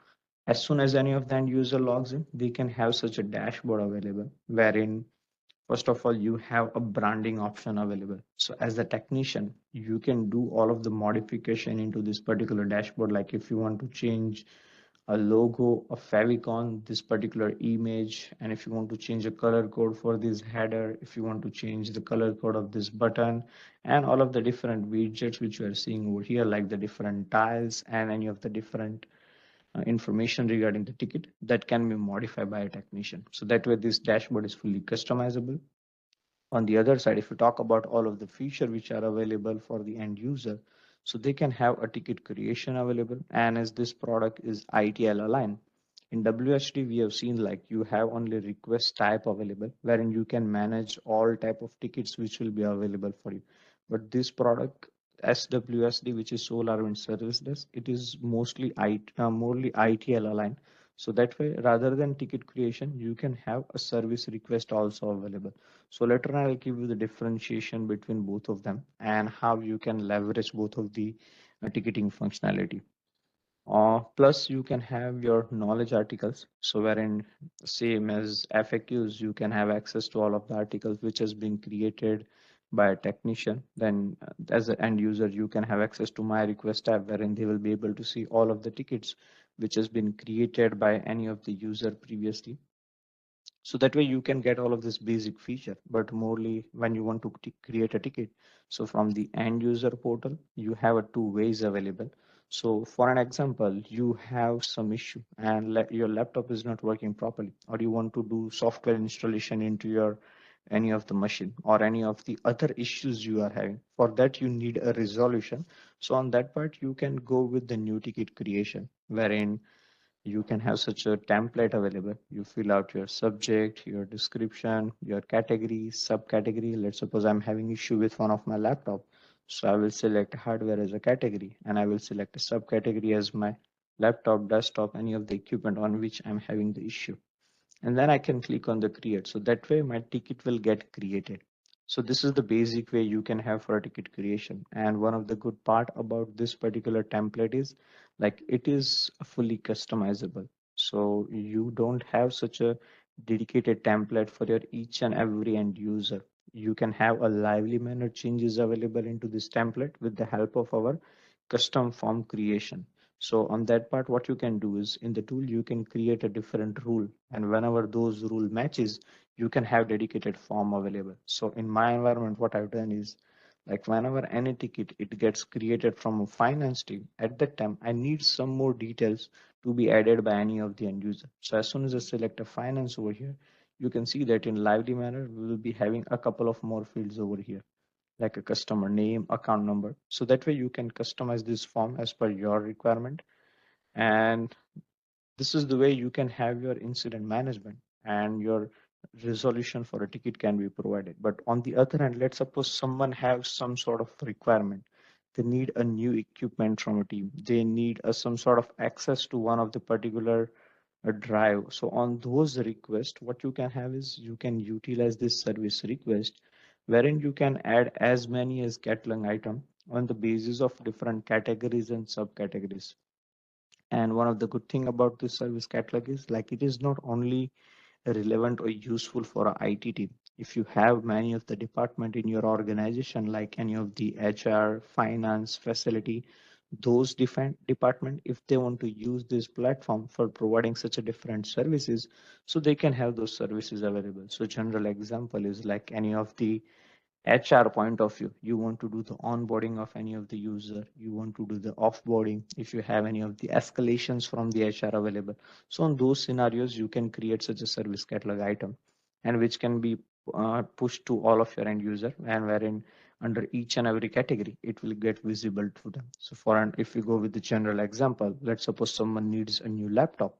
as soon as any of the end user logs in, they can have such a dashboard available, wherein first of all, you have a branding option available. So as a technician, you can do all of the modification into this particular dashboard. Like if you want to change a logo, a favicon, this particular image, and if you want to change a color code for this header, if you want to change the color code of this button, and all of the different widgets which you are seeing over here, like the different tiles and any of the different information regarding the ticket, that can be modified by a technician. So that way this dashboard is fully customizable. On the other side, if you talk about all of the features which are available for the end user, So they can have a ticket creation available. And as this product is ITIL aligned, in WHD, we have seen like you have only request type available, wherein you can manage all type of tickets which will be available for you. But this product, SWSD, which is SolarWinds Service Desk, it is mostly morely ITL aligned. So that way, rather than ticket creation, you can have a service request also available. So later on, I'll give you the differentiation between both of them and how you can leverage both of the ticketing functionality. Plus, you can have your knowledge articles. So wherein same as FAQs, you can have access to all of the articles which has been created by a technician. Then as an end user, you can have access to my request tab wherein they will be able to see all of the tickets which has been created by any of the user previously. So that way you can get all of this basic feature, but morely when you want to create a ticket. So from the end user portal, you have a two ways available. So for an example, you have some issue and your laptop is not working properly, or you want to do software installation into your any of the machine or any of the other issues you are having. For that, you need a resolution. So on that part, you can go with the new ticket creation, wherein you can have such a template available. You fill out your subject, your description, your category, subcategory. Let's suppose I'm having issue with one of my laptop. So I will select hardware as a category and I will select a subcategory as my laptop, desktop, any of the equipment on which I'm having the issue. And then I can click on the create. So that way my ticket will get created. So this is the basic way you can have for a ticket creation. And one of the good part about this particular template is like it is fully customizable. So you don't have such a dedicated template for your each and every end user. You can have a lively manner changes available into this template with the help of our custom form creation. So on that part, what you can do is in the tool, you can create a different rule. And whenever those rule matches, you can have dedicated form available. So in my environment, what I've done is like whenever any ticket, it gets created from a finance team, at that time, I need some more details to be added by any of the end user. So as soon as I select a finance over here, you can see that in lively manner, we will be having a couple of more fields over here, like a customer name, account number. So that way you can customize this form as per your requirement. And this is the way you can have your incident management and your resolution for a ticket can be provided. But on the other hand, let's suppose someone has some sort of requirement. They need a new equipment from a team. They need some sort of access to one of the particular drive. So on those requests, what you can have is you can utilize this service request, wherein you can add as many as catalog item on the basis of different categories and subcategories. And one of the good thing about this service catalog is like it is not only relevant or useful for a IT team. If you have many of the department in your organization, like any of the HR, finance, facility, those different department, if they want to use this platform for providing such a different services, so they can have those services available. So general example is like any of the HR point of view, you want to do the onboarding of any of the user, you want to do the offboarding if you have any of the escalations from the HR available. So on those scenarios, you can create such a service catalog item and which can be pushed to all of your end user, and wherein under each and every category, it will get visible to them. So for an, if we go with the general example, let's suppose someone needs a new laptop.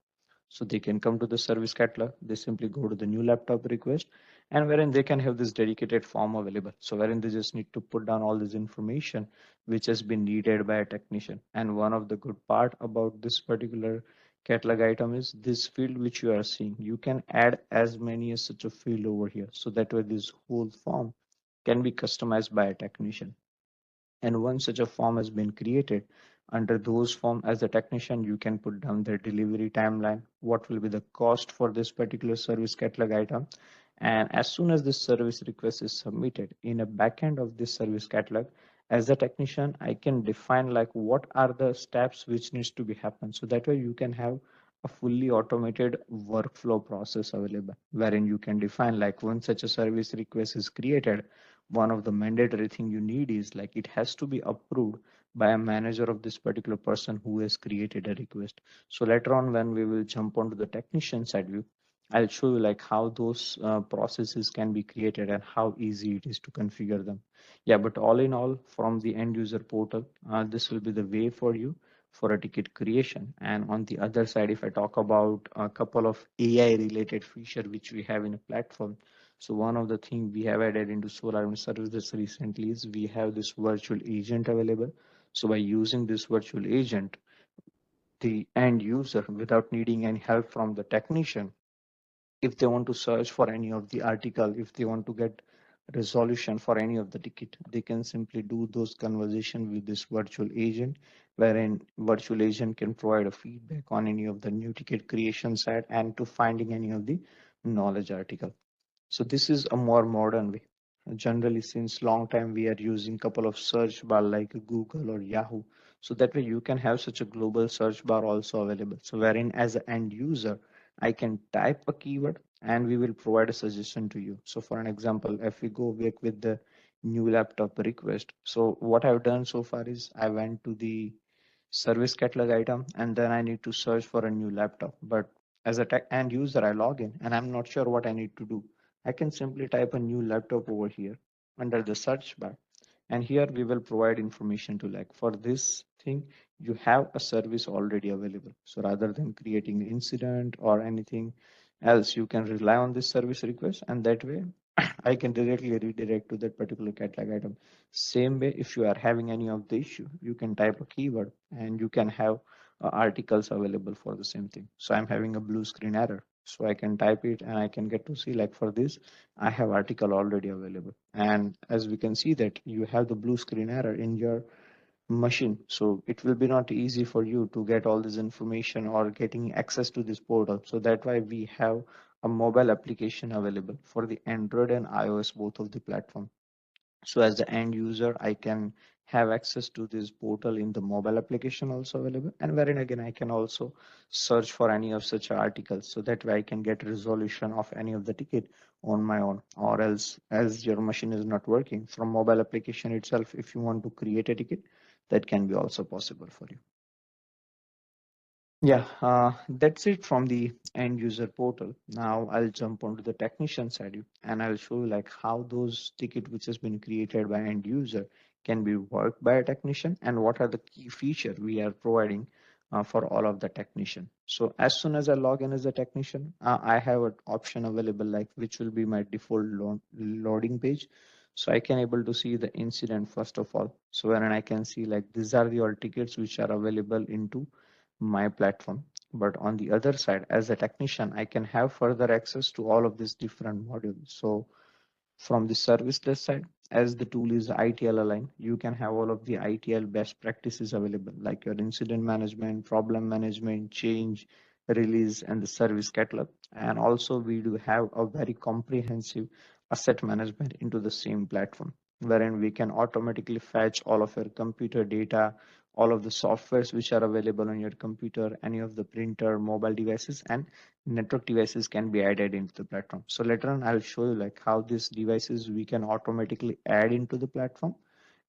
So they can come to the service catalog, they simply go to the new laptop request, and wherein they can have this dedicated form available. So wherein they just need to put down all this information which has been needed by a technician. And one of the good part about this particular catalog item is this field which you are seeing. You can add as many as such a field over here. So that way this whole form can be customized by a technician. And once such a form has been created, under those form as a technician, you can put down the delivery timeline, what will be the cost for this particular service catalog item. And as soon as this service request is submitted in a backend of this service catalog, as a technician, I can define like what are the steps which needs to be happen. So that way you can have a fully automated workflow process available, wherein you can define like when such a service request is created, one of the mandatory thing you need is like it has to be approved by a manager of this particular person who has created a request. So later on when we will jump onto the technician side view, I'll show you like how those processes can be created and how easy it is to configure them. Yeah, but all in all, from the end user portal, this will be the way for you for a ticket creation. And on the other side, if I talk about a couple of AI related feature which we have in a platform. So one of the things we have added into SolarWinds services recently is we have this virtual agent available. So by using this virtual agent, the end user, without needing any help from the technician, if they want to search for any of the article, if they want to get resolution for any of the ticket, they can simply do those conversation with this virtual agent, wherein virtual agent can provide a feedback on any of the new ticket creation side and to finding any of the knowledge article. So this is a more modern way. Generally, since long time, we are using couple of search bar like Google or Yahoo. So that way you can have such a global search bar also available. So wherein as an end user, I can type a keyword and we will provide a suggestion to you. So for an example, if we go back with the new laptop request. So what I've done so far is I went to the service catalog item and then I need to search for a new laptop. But as a tech end user, I log in and I'm not sure what I need to do. I can simply type a new laptop over here under the search bar. And here we will provide information to like for this thing, you have a service already available. So rather than creating an incident or anything else, you can rely on this service request and that way I can directly redirect to that particular catalog item. Same way, if you are having any of the issue, you can type a keyword and you can have articles available for the same thing. So I'm having a blue screen error. So I can type it and I can get to see like for this, I have article already available. And as we can see that you have the blue screen error in your machine. So it will be not easy for you to get all this information or getting access to this portal. So that's why we have a mobile application available for the Android and iOS, both of the platform. So as the end user, I can have access to this portal in the mobile application also available. And wherein again, I can also search for any of such articles. So that way I can get resolution of any of the ticket on my own, or else as your machine is not working from mobile application itself, if you want to create a ticket, that can be also possible for you. Yeah, that's it from the end user portal. Now I'll jump onto the technician side and I'll show you like how those ticket which has been created by end user can be worked by a technician and what are the key feature we are providing for all of the technician. So as soon as I log in as a technician, I have an option available like which will be my default loading page. So I can able to see the incident first of all. So when I can see like these are the all tickets which are available into my platform. But on the other side, as a technician, I can have further access to all of these different modules. So from the service desk side, as the tool is ITIL aligned, you can have all of the ITIL best practices available, like your incident management, problem management, change, release, and the service catalog. And also we do have a very comprehensive asset management into the same platform, wherein we can automatically fetch all of your computer data, all of the softwares which are available on your computer, any of the printer, mobile devices, and network devices can be added into the platform. So later on, I'll show you like how these devices we can automatically add into the platform.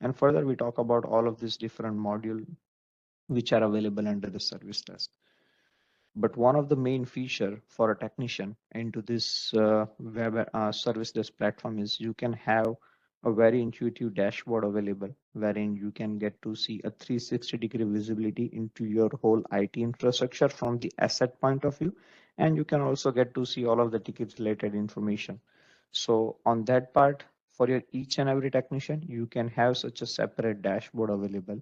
And further, we talk about all of these different modules which are available under the service desk. But one of the main feature for a technician into this web service desk platform is you can have a very intuitive dashboard available wherein you can get to see a 360-degree visibility into your whole IT infrastructure from the asset point of view. And you can also get to see all of the tickets related information. So on that part, for your each and every technician, you can have such a separate dashboard available,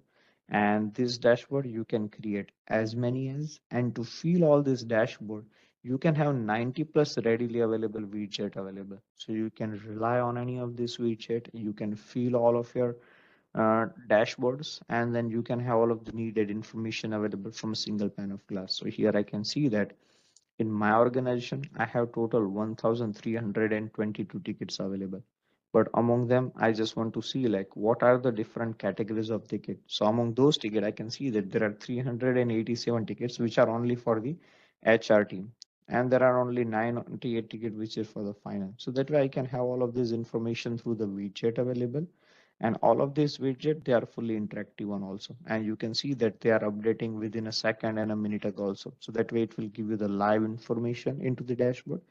and this dashboard you can create as many as, and to feel all this dashboard you can have 90 plus readily available widget available, so you can rely on any of this widget, you can feel all of your dashboards, and then you can have all of the needed information available from a single pane of glass. So here I can see that in my organization I have total 1322 tickets available, but among them I just want to see like what are the different categories of ticket. So among those tickets I can see that there are 387 tickets which are only for the HR team, and there are only 98 tickets which is for the finance. So that way I can have all of this information through the widget available, And all of these widgets, they are fully interactive one also. And you can see that they are updating within a second and a minute ago also. So that way it will give you the live information into the dashboard.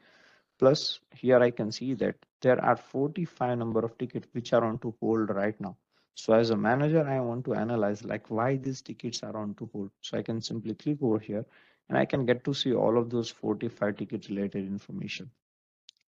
Plus here I can see that there are 45 number of tickets which are on to hold right now. So as a manager, I want to analyze like why these tickets are on to hold. So I can simply click over here and I can get to see all of those 45 ticket related information,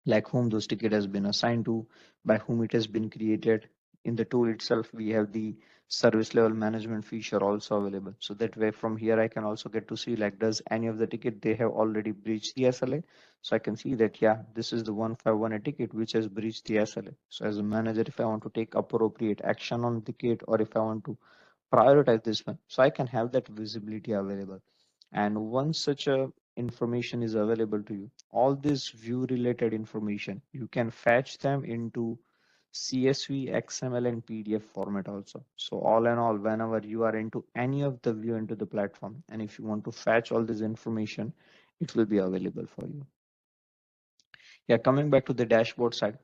like whom those ticket has been assigned to, by whom it has been created. In the tool itself, we have the service level management feature also available. So that way from here, I can also get to see like, does any of the ticket they have already breached the SLA? So I can see that, yeah, this is the 151 ticket which has breached the SLA. So as a manager, if I want to take appropriate action on the ticket, or if I want to prioritize this one, so I can have that visibility available. And once such a information is available to you, all this view related information, you can fetch them into CSV, XML and PDF format also. So all in all, whenever you are into any of the view into the platform, and if you want to fetch all this information, it will be available for you. Yeah, coming back to the dashboard side.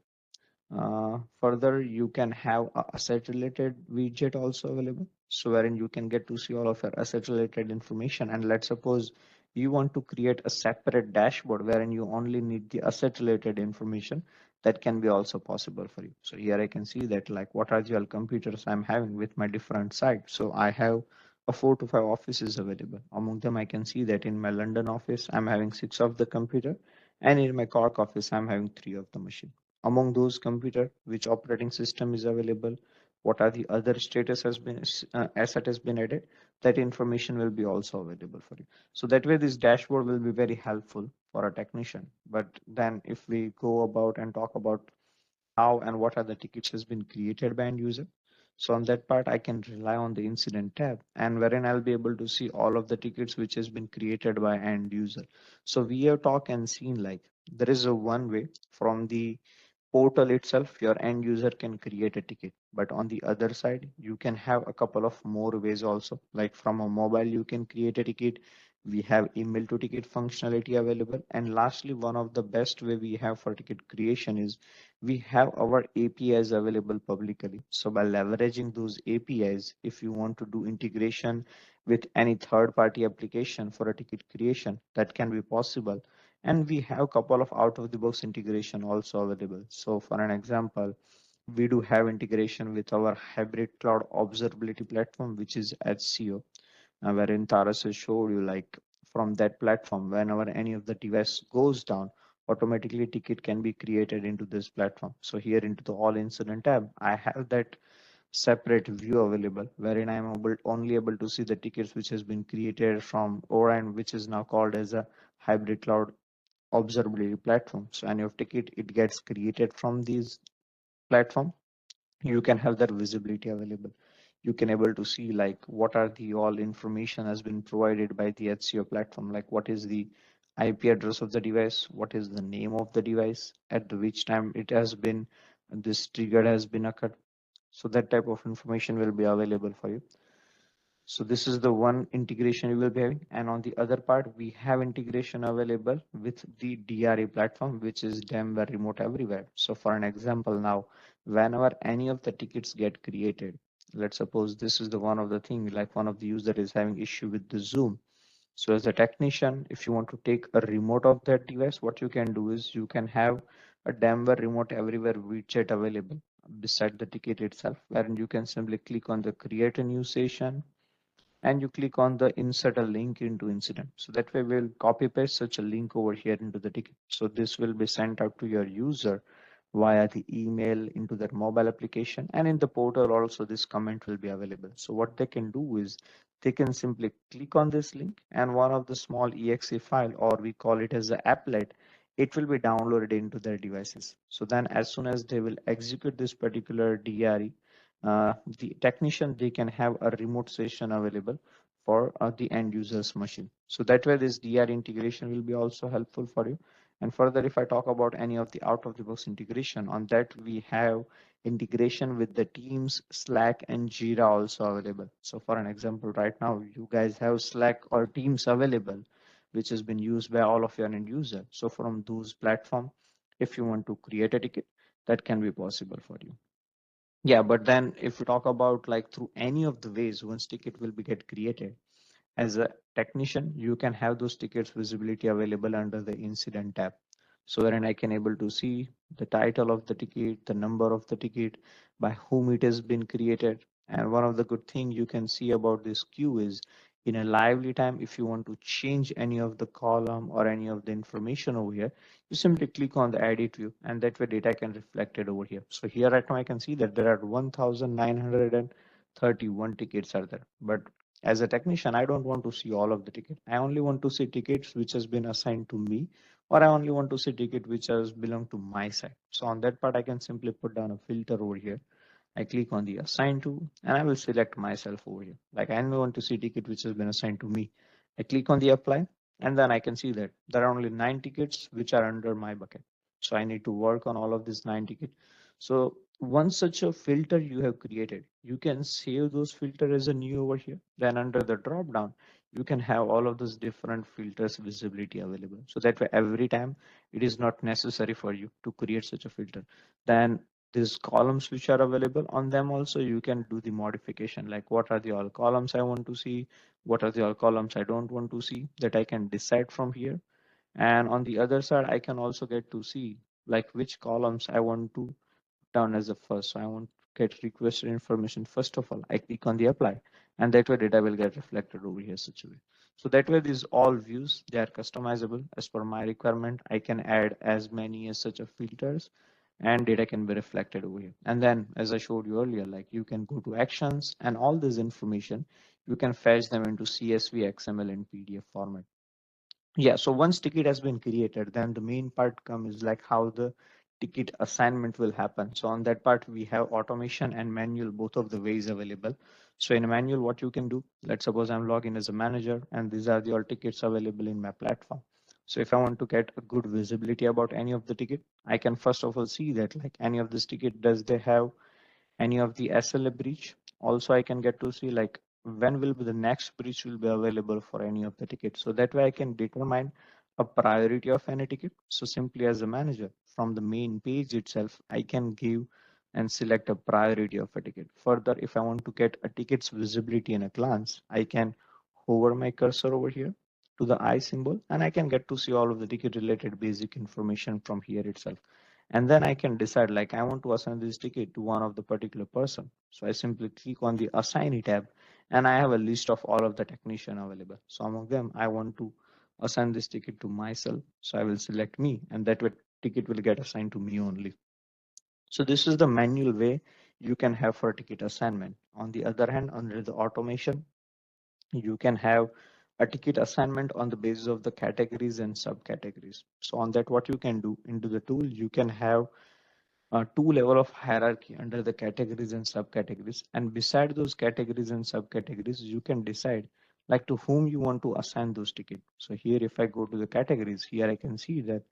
Further, you can have a asset related widget also available. So wherein you can get to see all of your asset related information. And let's suppose you want to create a separate dashboard wherein you only need the asset related information, that can be also possible for you. So here I can see that like what are the all computers I'm having with my different sites. So I have a 4 to 5 offices available. Among them, I can see that in my London office, I'm having 6 of the computer, and in my Cork office, I'm having 3 of the machine. Among those computer, which operating system is available, what are the other status has been asset has been added, that information will be also available for you. So that way this dashboard will be very helpful for a technician. But then if we go about and talk about how and what are the tickets has been created by end user, so on that part I can rely on the incident tab, and wherein I'll be able to see all of the tickets which has been created by end user. So we have talked and seen like there is a one way from the portal itself, your end user can create a ticket. But on the other side, you can have a couple of more ways also. Like from a mobile, you can create a ticket. We have email to ticket functionality available. And lastly, one of the best way we have for ticket creation is we have our APIs available publicly. So by leveraging those APIs, if you want to do integration with any third party application for a ticket creation, that can be possible. And we have a couple of out of the box integration also available. So for an example, we do have integration with our hybrid cloud observability platform, which is HCO, wherein Taras has showed you like from that platform, whenever any of the device goes down, automatically ticket can be created into this platform. So here into the all incident tab, I have that separate view available, wherein I am only able to see the tickets which has been created from Orion, which is now called as a hybrid cloud observability platform. So any of ticket it gets created from these platform, you can have that visibility available. You can able to see like what are the all information has been provided by the HCO platform, like what is the IP address of the device, what is the name of the device, at which time it has been, this trigger has been occurred. So that type of information will be available for you. So this is the one integration we will be having. And on the other part, we have integration available with the DRE platform, which is Dameware Remote Everywhere. So for an example now, whenever any of the tickets get created, let's suppose this is the one of the thing, like one of the user is having issue with the Zoom. So as a technician, if you want to take a remote of that device, what you can do is you can have a Dameware Remote Everywhere widget available beside the ticket itself, wherein you can simply click on the create a new session, and you click on the insert a link into incident. So that way we'll copy paste such a link over here into the ticket. So this will be sent out to your user via the email into their mobile application, and in the portal also this comment will be available. So what they can do is they can simply click on this link, and one of the small exe file, or we call it as a applet, it will be downloaded into their devices. So then as soon as they will execute this particular DRE, the technician, they can have a remote session available for the end user's machine. So that way this DR integration will be also helpful for you. And further, if I talk about any of the out of the box integration, on that we have integration with the Teams, Slack and Jira also available. So for an example, right now you guys have Slack or Teams available, which has been used by all of your end user. So from those platform, if you want to create a ticket, that can be possible for you. Yeah, but then if we talk about like through any of the ways once ticket will be get created, as a technician, you can have those tickets visibility available under the incident tab. So wherein I can able to see the title of the ticket, the number of the ticket, by whom it has been created. And one of the good thing you can see about this queue is in a lively time, if you want to change any of the column or any of the information over here, you simply click on the edit view and that way data can reflect it over here. So here right now I can see that there are 1931 tickets are there, but as a technician, I don't want to see all of the ticket. I only want to see tickets which has been assigned to me, or I only want to see ticket which has belonged to my side. So on that part, I can simply put down a filter over here. I click on the assign to, and I will select myself over here. Like I only want to see ticket which has been assigned to me. I click on the apply, and then I can see that there are only 9 tickets which are under my bucket. So I need to work on all of these 9 tickets. So once such a filter you have created, you can save those filter as a new over here. Then under the drop down, you can have all of those different filters visibility available. So that way every time it is not necessary for you to create such a filter. Then these columns which are available on them also you can do the modification, like what are the all columns I want to see, what are the all columns I don't want to see, that I can decide from here. And on the other side I can also get to see like which columns I want to down as the first. So I want to get requested information. First of all, I click on the apply, and that way data will get reflected over here such a way. So that way these all views, they are customizable as per my requirement. I can add as many as such a filters and data can be reflected over here. And then as I showed you earlier, like you can go to actions and all this information, you can fetch them into CSV, XML and PDF format. Yeah, so once ticket has been created, then the main part comes like how the ticket assignment will happen. So on that part, we have automation and manual, both of the ways available. So in a manual, what you can do, let's suppose I'm logged in as a manager and these are the all tickets available in my platform. So if I want to get a good visibility about any of the ticket, I can first of all see that like any of this ticket, does they have any of the SLA breach. Also, I can get to see like when will be the next breach will be available for any of the tickets. So that way I can determine a priority of any ticket. So simply as a manager from the main page itself, I can give and select a priority of a ticket. Further, if I want to get a ticket's visibility in a glance, I can hover my cursor over here to the eye symbol and I can get to see all of the ticket related basic information from here itself. And then I can decide like I want to assign this ticket to one of the particular person. So I simply click on the assign tab and I have a list of all of the technician available. So among them, I want to assign this ticket to myself. So I will select me and that way ticket will get assigned to me only. So this is the manual way you can have for ticket assignment. On the other hand, under the automation, you can have a ticket assignment on the basis of the categories and subcategories. So on that, what you can do into the tool, you can have two level of hierarchy under the categories and subcategories, and beside those categories and subcategories you can decide like to whom you want to assign those tickets. So here if I go to the categories, here I can see that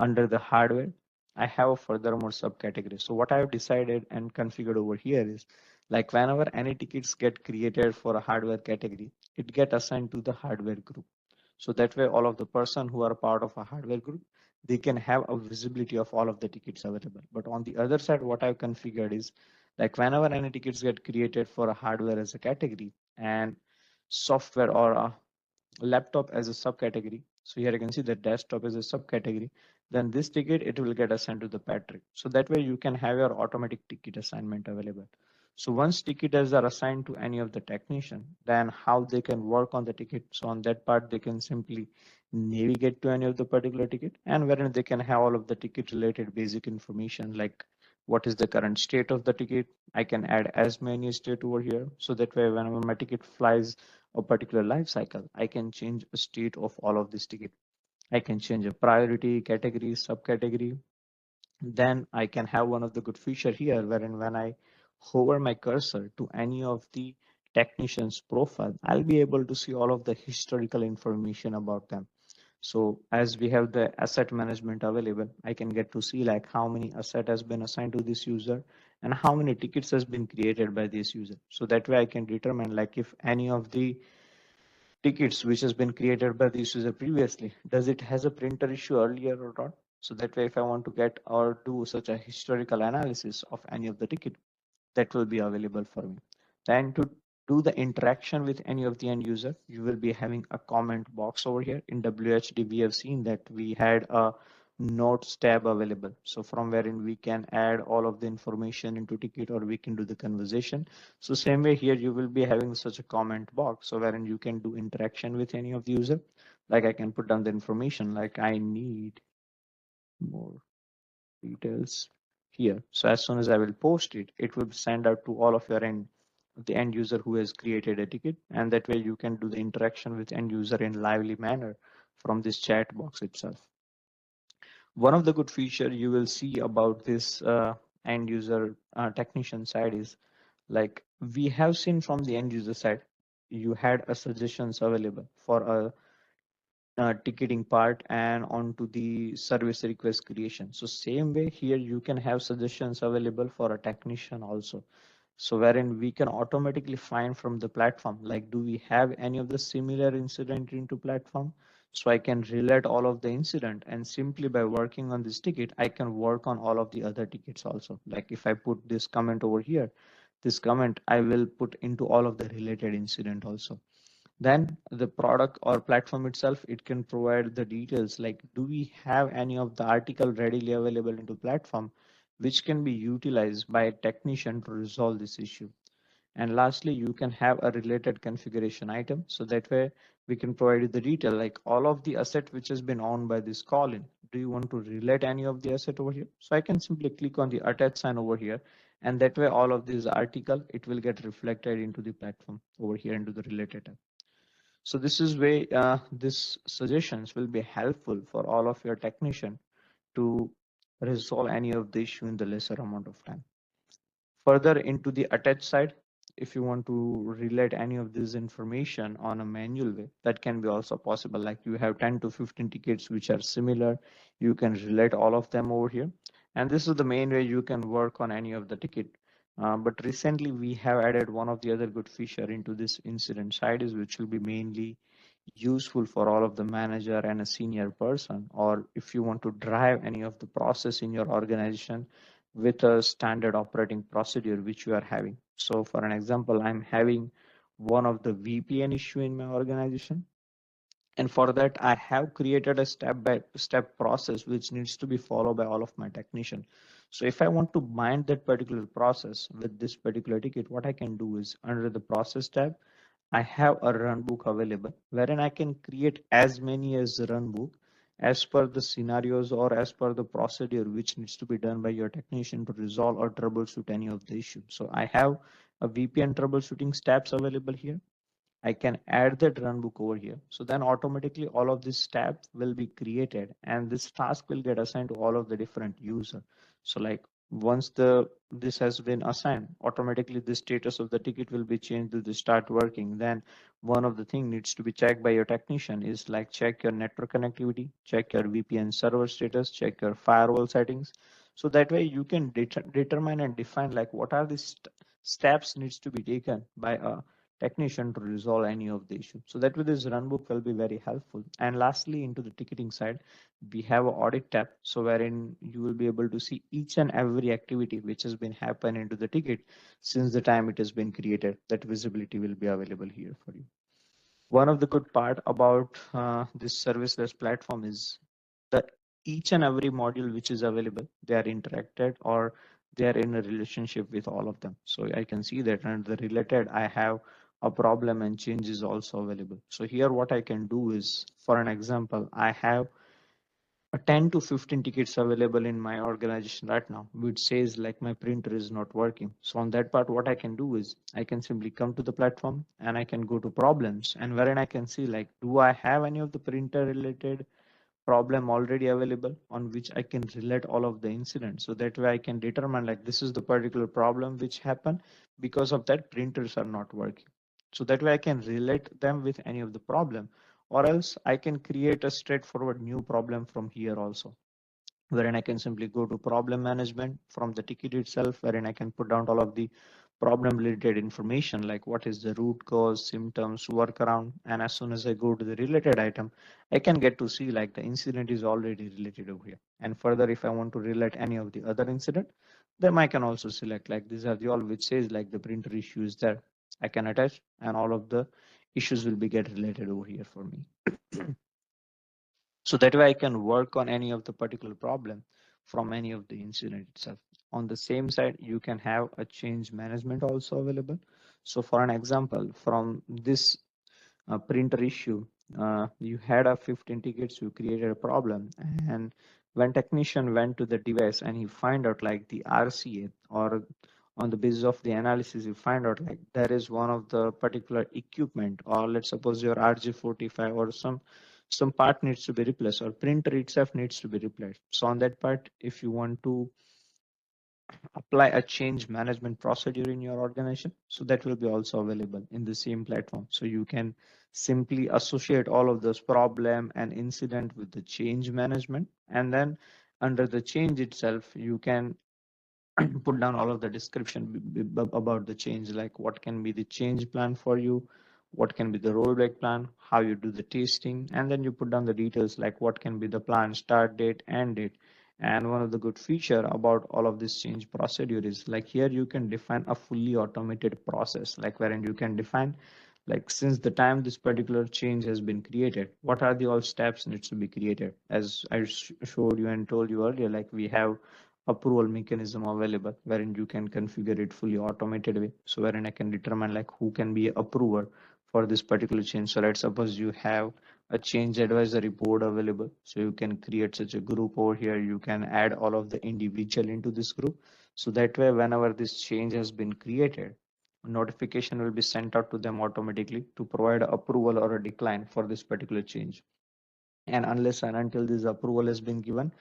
under the hardware I have a furthermore subcategory. So what I have decided and configured over here is like whenever any tickets get created for a hardware category, it get assigned to the hardware group. So that way all of the person who are part of a hardware group, they can have a visibility of all of the tickets available. But on the other side, what I've configured is like whenever any tickets get created for a hardware as a category and software or a laptop as a subcategory. So here you can see that desktop is a subcategory. Then this ticket, it will get assigned to the Patrick. So that way you can have your automatic ticket assignment available. So once tickets are assigned to any of the technician, then how they can work on the ticket. So on that part, they can simply navigate to any of the particular ticket and wherein they can have all of the ticket related basic information like what is the current state of the ticket. I can add as many state over here. So that way whenever my ticket flies a particular life cycle, I can change a state of all of this ticket. I can change a priority, category, subcategory. Then I can have one of the good feature here wherein when I hover my cursor to any of the technician's profile, I'll be able to see all of the historical information about them. So as we have the asset management available, I can get to see like how many asset has been assigned to this user and how many tickets has been created by this user. So that way I can determine like if any of the tickets which has been created by this user previously, does it has a printer issue earlier or not? So that way if I want to get or do such a historical analysis of any of the ticket, that will be available for me. Then to do the interaction with any of the end user, you will be having a comment box over here. In WHD, we have seen that we had a notes tab available. So from wherein we can add all of the information into ticket, or we can do the conversation. So same way here, you will be having such a comment box. So wherein you can do interaction with any of the user. Like I can put down the information like I need more details here. So as soon as I will post it, it will send out to all of your the end user who has created a ticket, and that way you can do the interaction with end user in lively manner from this chat box itself. One of the good feature you will see about this end user technician side is, like we have seen from the end user side, you had a suggestions available for a ticketing part and onto the service request creation. So same way here, you can have suggestions available for a technician also. So wherein we can automatically find from the platform, like, do we have any of the similar incident into platform? So I can relate all of the incident, and simply by working on this ticket, I can work on all of the other tickets also. Like if I put this comment over here, this comment I will put into all of the related incident also. Then the product or platform itself, it can provide the details like, do we have any of the article readily available into platform which can be utilized by a technician to resolve this issue. And lastly, you can have a related configuration item. So that way we can provide you the detail like all of the asset which has been owned by this call-in. Do you want to relate any of the asset over here? So I can simply click on the attach sign over here, and that way all of this article, it will get reflected into the platform over here into the related tab. So this is where these suggestions will be helpful for all of your technician to resolve any of the issue in the lesser amount of time. Further into the attach side, if you want to relate any of this information on a manual way, that can be also possible. Like you have 10 to 15 tickets which are similar, you can relate all of them over here. And this is the main way you can work on any of the ticket. But recently we have added one of the other good feature into this incident side, is which will be mainly useful for all of the manager and a senior person, or if you want to drive any of the process in your organization with a standard operating procedure which you are having. So for an example, I'm having one of the VPN issue in my organization. And for that, I have created a step-by-step process which needs to be followed by all of my technician. So if I want to bind that particular process with this particular ticket, what I can do is under the process tab, I have a run book available wherein I can create as many as the run book as per the scenarios or as per the procedure which needs to be done by your technician to resolve or troubleshoot any of the issue. So I have a VPN troubleshooting steps available here. I can add that run book over here. So then automatically all of these tabs will be created, and this task will get assigned to all of the different user. So like once this has been assigned, automatically the status of the ticket will be changed to the start working. Then one of the thing needs to be checked by your technician is like check your network connectivity, check your VPN server status, check your firewall settings. So that way you can determine and define like what are the steps needs to be taken by a technician to resolve any of the issue. So that way this runbook will be very helpful. And lastly, into the ticketing side, we have an audit tab. So wherein you will be able to see each and every activity which has been happened into the ticket since the time it has been created. That visibility will be available here for you. One of the good part about this service-based platform is that each and every module which is available, they are interacted or they are in a relationship with all of them. So I can see that under the related, I have a problem and change is also available. So here what I can do is, for an example, I have 10 to 15 tickets available in my organization right now, which says like my printer is not working. So on that part, what I can do is I can simply come to the platform and I can go to problems, and wherein I can see like, do I have any of the printer related problem already available on which I can relate all of the incidents. So that way I can determine like this is the particular problem which happened because of that printers are not working. So that way I can relate them with any of the problem, or else I can create a straightforward new problem from here also, wherein I can simply go to problem management from the ticket itself, wherein I can put down all of the problem related information like what is the root cause, symptoms, workaround, and as soon as I go to the related item, I can get to see like the incident is already related over here. And further, if I want to relate any of the other incident, Then I can also select like these are the all which says like the printer issue is there. I can attach and all of the issues will be get related over here for me. So that way I can work on any of the particular problem from any of the incident itself. On the same side, you can have a change management also available. So for an example, from this printer issue, you had a 15 tickets, you created a problem, and when technician went to the device and he find out like the RCA, or on the basis of the analysis you find out like there is one of the particular equipment, or let's suppose your RG45 or some part needs to be replaced, or printer itself needs to be replaced. So on that part, if you want to apply a change management procedure in your organization, so that will be also available in the same platform. So you can simply associate all of those problem and incident with the change management, and then under the change itself you can put down all of the description about the change, like what can be the change plan for you, what can be the rollback plan, how you do the testing, and then you put down the details like what can be the plan start date, end date. And one of the good feature about all of this change procedure is like here you can define a fully automated process, like wherein you can define like since the time this particular change has been created, what are the all steps needs to be created. As I showed you and told you earlier, like we have approval mechanism available wherein you can configure it fully automated way. So wherein I can determine like who can be approver for this particular change. So let's suppose you have a change advisory board available. So you can create such a group over here. You can add all of the individual into this group. So that way, whenever this change has been created, notification will be sent out to them automatically to provide approval or a decline for this particular change. And unless and until this approval has been given,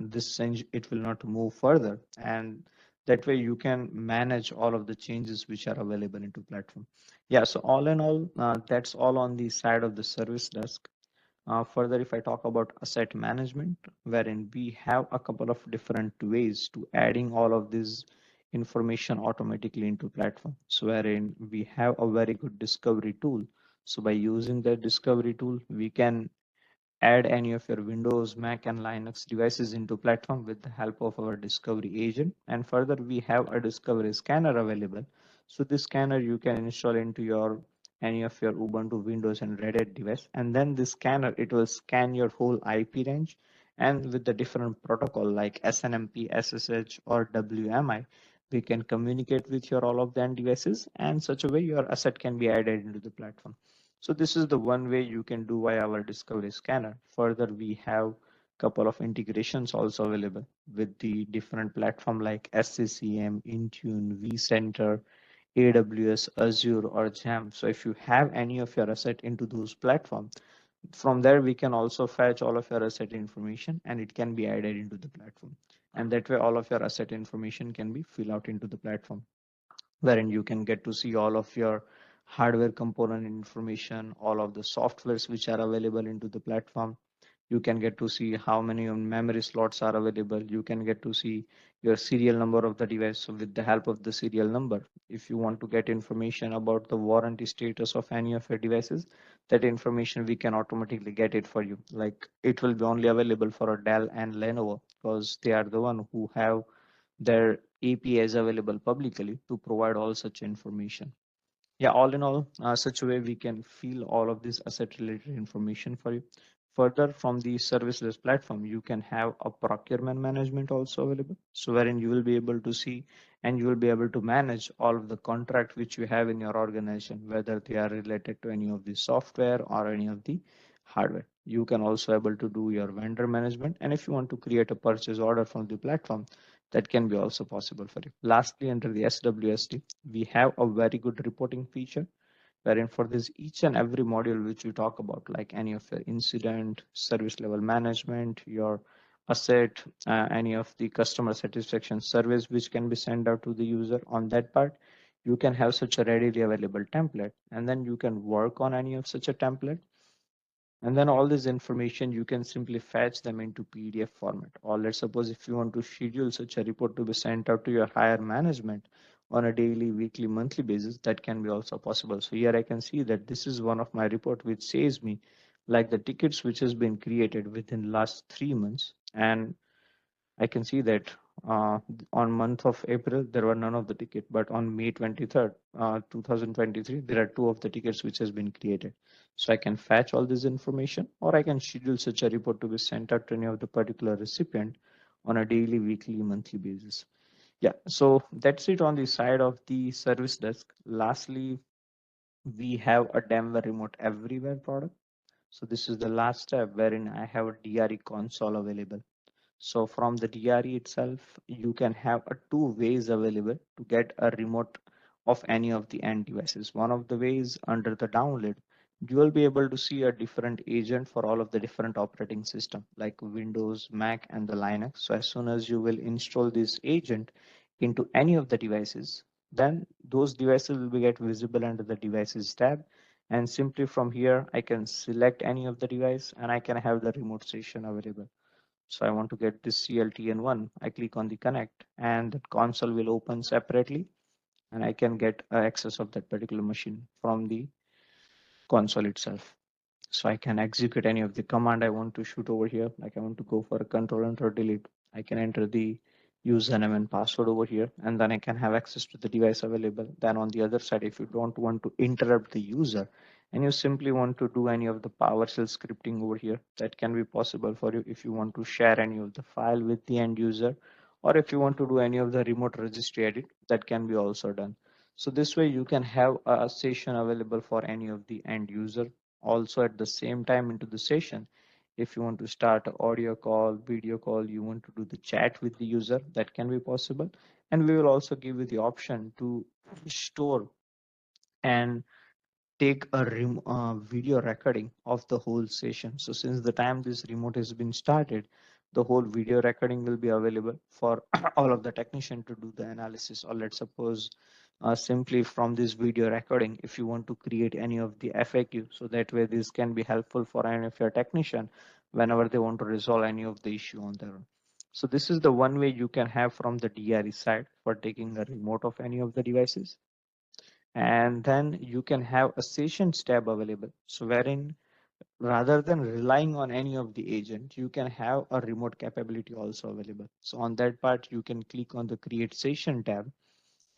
this change it will not move further, and that way you can manage all of the changes which are available into platform. Yeah, so all in all, that's all on the side of the service desk. Further, if I talk about asset management, wherein we have a couple of different ways to adding all of this information automatically into platform. So wherein we have a very good discovery tool. So by using that discovery tool, we can add any of your Windows, Mac, and Linux devices into platform with the help of our discovery agent. And further, we have a discovery scanner available. So this scanner you can install into your any of your Ubuntu, Windows, and Red Hat device. And then this scanner, it will scan your whole IP range, and with the different protocol like SNMP, SSH, or WMI, we can communicate with your all of them devices, and such a way your asset can be added into the platform. So this is the one way you can do via our discovery scanner. Further, we have couple of integrations also available with the different platform like SCCM, Intune, vCenter, AWS, Azure, or Jam. So if you have any of your asset into those platforms, from there we can also fetch all of your asset information and it can be added into the platform. And that way all of your asset information can be filled out into the platform, wherein you can get to see all of your hardware component information, all of the softwares which are available into the platform. You can get to see how many memory slots are available. You can get to see your serial number of the device. So with the help of the serial number, if you want to get information about the warranty status of any of your devices, that information we can automatically get it for you. Like it will be only available for a Dell and Lenovo because they are the one who have their APIs available publicly to provide all such information. Yeah, all in all, such a way we can feel all of this asset related information for you. Further, from the serviceless platform, you can have a procurement management also available. So wherein you will be able to see and you will be able to manage all of the contract which you have in your organization, whether they are related to any of the software or any of the hardware. You can also able to do your vendor management. And if you want to create a purchase order from the platform, that can be also possible for you. Lastly, under the SWSD, we have a very good reporting feature wherein for this each and every module which we talk about, like any of your incident, service level management, your asset, any of the customer satisfaction surveys which can be sent out to the user, on that part, you can have such a readily available template, and then you can work on any of such a template. And then all this information, you can simply fetch them into PDF format. Or let's suppose if you want to schedule such a report to be sent out to your higher management on a daily, weekly, monthly basis, that can be also possible. So here I can see that this is one of my report which says me like the tickets which has been created within last 3 months. And I can see that on month of April, there were none of the ticket, but on May 23rd, 2023, there are 2 of the tickets which has been created. So I can fetch all this information, or I can schedule such a report to be sent out to any of the particular recipient on a daily, weekly, monthly basis. Yeah, so that's it on the side of the service desk. Lastly, we have a Dameware Remote Everywhere product. So this is the last step wherein I have a DRE console available. So from the DRE itself, you can have 2 ways available to get a remote of any of the end devices. One of the ways under the download, you will be able to see a different agent for all of the different operating system like Windows, Mac, and the Linux. So as soon as you will install this agent into any of the devices, then those devices will be get visible under the devices tab. And simply from here, I can select any of the device and I can have the remote session available. So I want to get this CLTN1. I click on the connect and the console will open separately and I can get access of that particular machine from the console itself. So I can execute any of the command I want to shoot over here. Like I want to go for a control delete. I can enter the username and password over here, and then I can have access to the device available. Then on the other side, if you don't want to interrupt the user and you simply want to do any of the PowerShell scripting over here, that can be possible for you if you want to share any of the file with the end user, or if you want to do any of the remote registry edit, that can be also done. So this way you can have a session available for any of the end user also at the same time into the session. If you want to start an audio call, video call, you want to do the chat with the user, that can be possible. And we will also give you the option to store and take a video recording of the whole session. So since the time this remote has been started, the whole video recording will be available for all of the technician to do the analysis. Or let's suppose simply from this video recording, if you want to create any of the FAQ, so that way this can be helpful for any of your technician whenever they want to resolve any of the issue on their own. So this is the one way you can have from the DRE side for taking the remote of any of the devices. And then you can have a sessions tab available. So wherein rather than relying on any of the agent, you can have a remote capability also available. So on that part, you can click on the create session tab.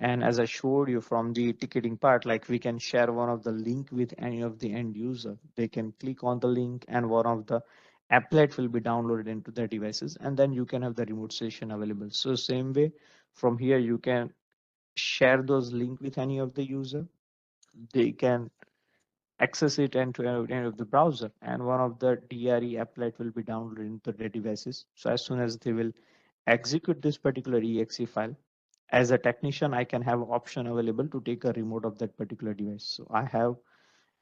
And as I showed you from the ticketing part, like we can share one of the link with any of the end user. They can click on the link and one of the applet will be downloaded into their devices. And then you can have the remote session available. So same way from here, you can share those link with any of the user. They can access it end to end of the browser, and one of the DRE applet will be downloaded into their devices. So as soon as they will execute this particular exe file, as a technician, I can have option available to take a remote of that particular device. So I have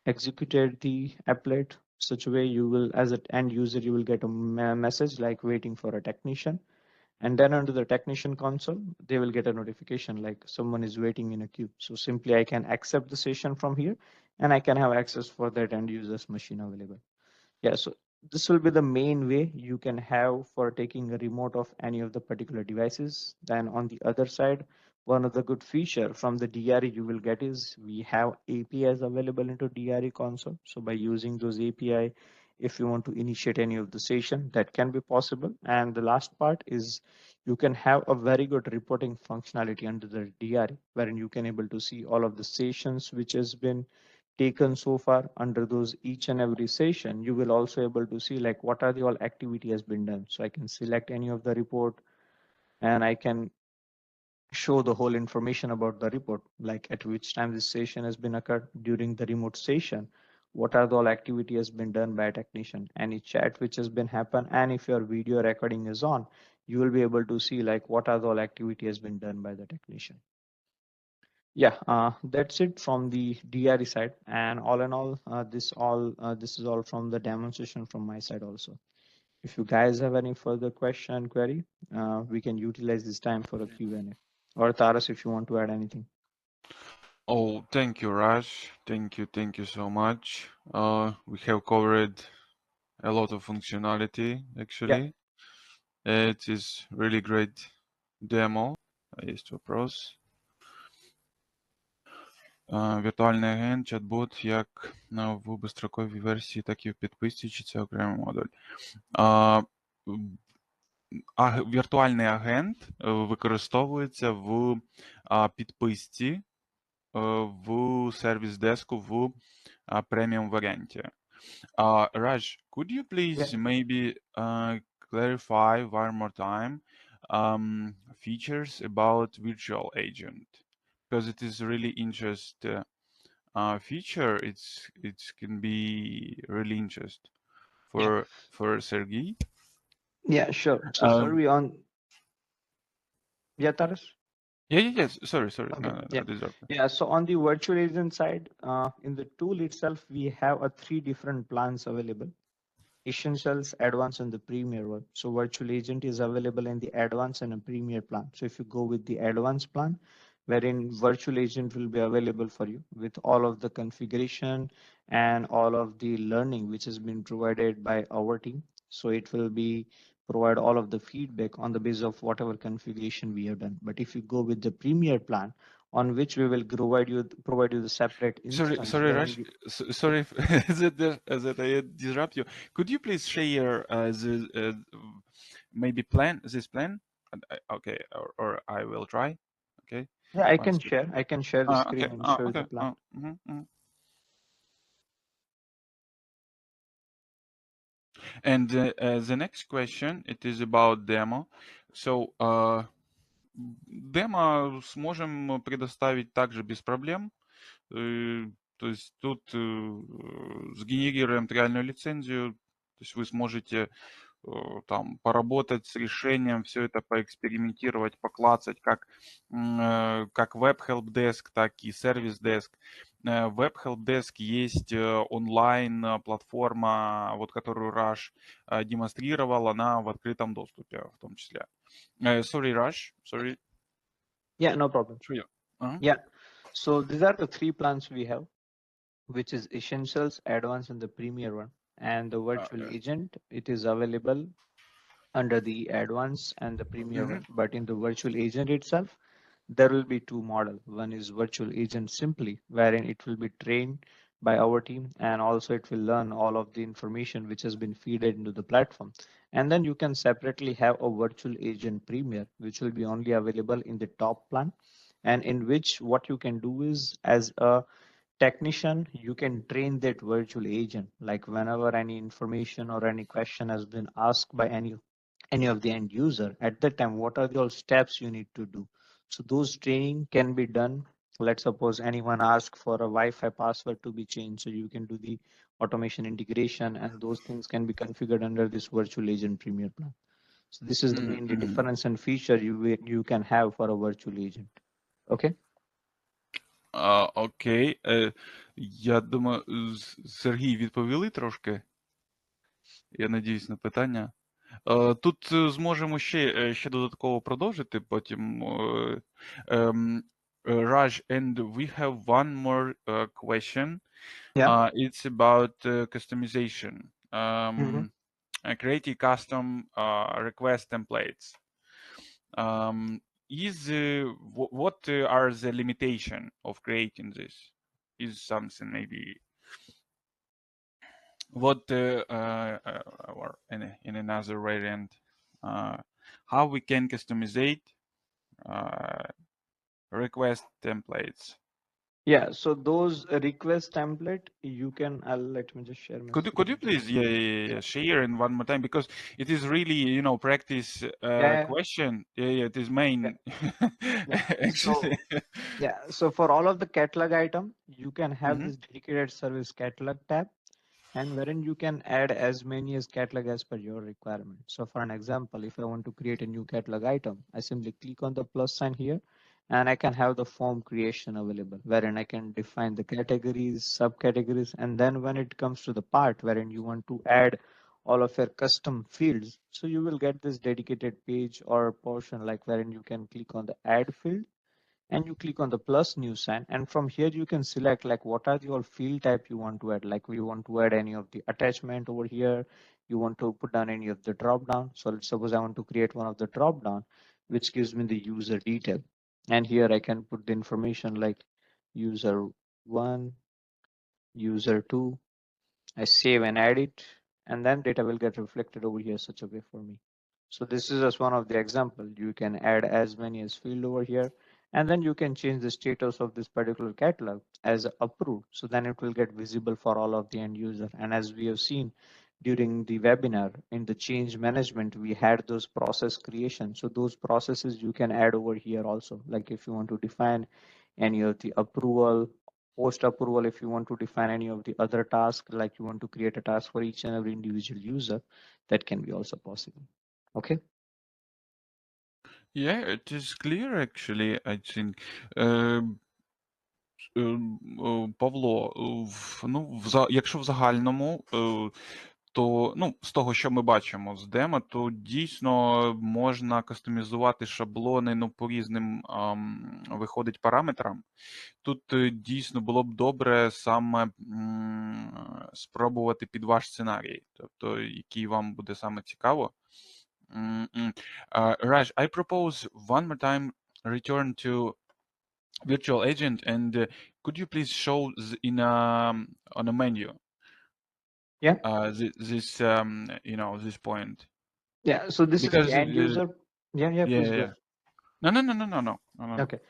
executed the applet such a way you will, as an end user, you will get a message like waiting for a technician. And then under the technician console, they will get a notification like someone is waiting in a queue. So simply I can accept the session from here and I can have access for that end user's machine available. Yeah, so this will be the main way you can have for taking a remote of any of the particular devices. Then on the other side, one of the good feature from the DRE you will get is we have APIs available into DRE console. So by using those API, if you want to initiate any of the session, that can be possible. And the last part is you can have a very good reporting functionality under the DRE, wherein you can able to see all of the sessions which has been taken so far under those each and every session. You will also able to see like what are the all activity has been done. So I can select any of the report and I can show the whole information about the report, like at which time this session has been occurred during the remote session, what are the all activity has been done by a technician, any chat which has been happened, and if your video recording is on, you will be able to see like what are the all activity has been done by the technician. Yeah, that's it from the DRE side, and all in all, this is all from the demonstration from my side also. If you guys have any further question query, we can utilize this time for a Q&A. Or Taras, if you want to add anything. Oh, thank you, Raj. Thank you so much. We have covered a lot of functionality, actually. It is really great demo. Есть вопрос. Віртуальний агент, чат-бот, як в безстроковій версії, так і в підписці, чи це окремий модуль. віртуальний агент використовується в підписці в Service Desk в преміум варіанті. Raj, could you please maybe clarify one more time features about virtual agent? Because it is really interesting feature. It can be really interesting for Sergey. Yeah, sure. So sorry on. Yeah, Taras? Yeah. Sorry. Okay. No, I deserve it. Yeah. So on the virtual agent side, in the tool itself, we have 3 different plans available: Essentials, Advanced, and the Premier one. So virtual agent is available in the Advanced and a Premier plan. So if you go with the Advanced plan, wherein virtual agent will be available for you with all of the configuration and all of the learning which has been provided by our team. So it will be provide all of the feedback on the basis of whatever configuration we have done. But if you go with the Premier plan, on which we will provide you the separate instance. Sorry, Raj. Sorry that I disrupt you. Could you please share maybe this plan? Okay, or I will try. Okay. Yeah, I can share the screen and show you Okay. the plan. And the next question, it is about demo. So демо сможем предоставить также без проблем. То есть тут сгенерируем триальную лицензию, то есть вы сможете там поработать с решением, все это поэкспериментировать, поклацать, как Web Help Desk, так и Service Desk. Web Help Desk есть онлайн-платформа, вот которую Raj демонстрировал, она в открытом доступе в том числе. Sorry, Raj. Sorry. Yeah, no problem. Sure. Yeah. So these are the 3 plans we have, which is Essentials, Advanced, and the Premier one. And the virtual agent, it is available under the Advanced and the Premier one. But in the virtual agent itself, there will be 2 models. One is virtual agent simply, wherein it will be trained by our team, and also it will learn all of the information which has been fed into the platform. And then you can separately have a virtual agent Premier, which will be only available in the top plan, and in which what you can do is, as a technician, you can train that virtual agent, like whenever any information or any question has been asked by any of the end user, at that time what are the all steps you need to do. So those training can be done. Let's suppose anyone asks for a Wi-Fi password to be changed, so you can do the automation integration, and those things can be configured under this virtual agent Premier plan. So this is the main difference and feature you can have for a virtual agent. Okay. Окей. Я думаю, Сергій відповіли трошки. Я надіюсь на питання. Тут зможемо ще додатково продовжити потім. Raj, and we have one more question. Yeah. It's about customization. Creating custom request templates. What are the limitations of creating this? Is something maybe what or in another variant, how we can customize request templates? Yeah, so those request template you can, let me just share my Could you screen. please share in one more time, because it is really practice question. It is main. Actually. So for all of the catalog item, you can have this dedicated service catalog tab, and wherein you can add as many as catalog as per your requirement. So for an example, if I want to create a new catalog item, I simply click on the plus sign here, and I can have the form creation available, wherein I can define the categories, subcategories, and then when it comes to the part wherein you want to add all of your custom fields, so you will get this dedicated page or portion, like wherein you can click on the add field, and you click on the plus new sign, and from here you can select like what are the all field type you want to add. Like we want to add any of the attachment over here, you want to put down any of the drop down. So let's suppose I want to create one of the drop down which gives me the user detail, and here I can put the information like user 1, user 2. I save and add it, and then data will get reflected over here such a way for me. So this is just one of the example. You can add as many as field over here, and then you can change the status of this particular catalog as approved. So then it will get visible for all of the end user. And as we have seen during the webinar in the change management, we had those process creation. So those processes you can add over here also. Like if you want to define any of the approval, post approval, if you want to define any of the other tasks, like you want to create a task for each and every individual user, that can be also possible. Okay. Yeah, it is clear actually, I think. Павло, якщо в загальному, то з того, що ми бачимо з демо, то дійсно можна кастомізувати шаблони по різним виходить параметрам. Тут дійсно було б добре саме спробувати під ваш сценарій, тобто який вам буде саме цікаво. Raj, I propose one more time return to virtual agent, and could you please show on a menu? Yeah. This point. Yeah. So this Because is the end user. Yeah. Please go. No. Okay.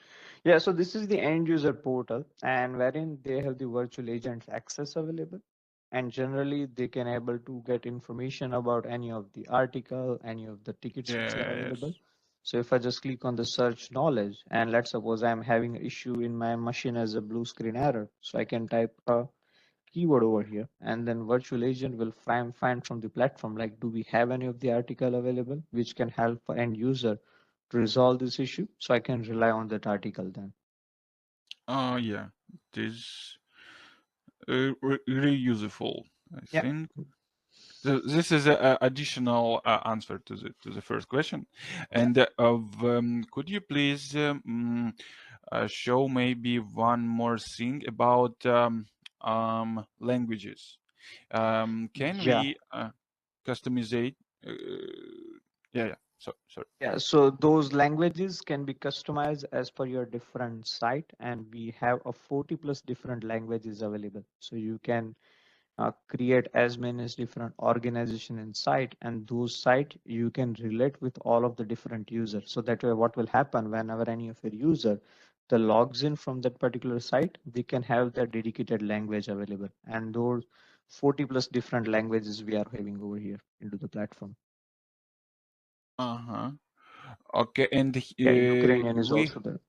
Yeah. So this is the end user portal, and wherein they have the virtual agents access available. And generally they can able to get information about any of the article, any of the tickets which are available. Yes. So if I just click on the search knowledge, and let's suppose I'm having an issue in my machine as a blue screen error. So I can type a keyword over here, and then virtual agent will find from the platform, like, do we have any of the article available which can help for end user to resolve this issue? So I can rely on that article then. Yeah, it is really useful, I think. So this is an additional answer to the first question. And could you please show maybe one more thing about languages? Can we customize? Sorry. Yeah, so those languages can be customized as per your different site, and we have a 40 plus different languages available. So you can create as many as different organization in site, and those site you can relate with all of the different users. So that way what will happen whenever any of your user the logs in from that particular site, they can have their dedicated language available, and those 40 plus different languages we are having over here into the platform. Okay, and Ukrainian is also there.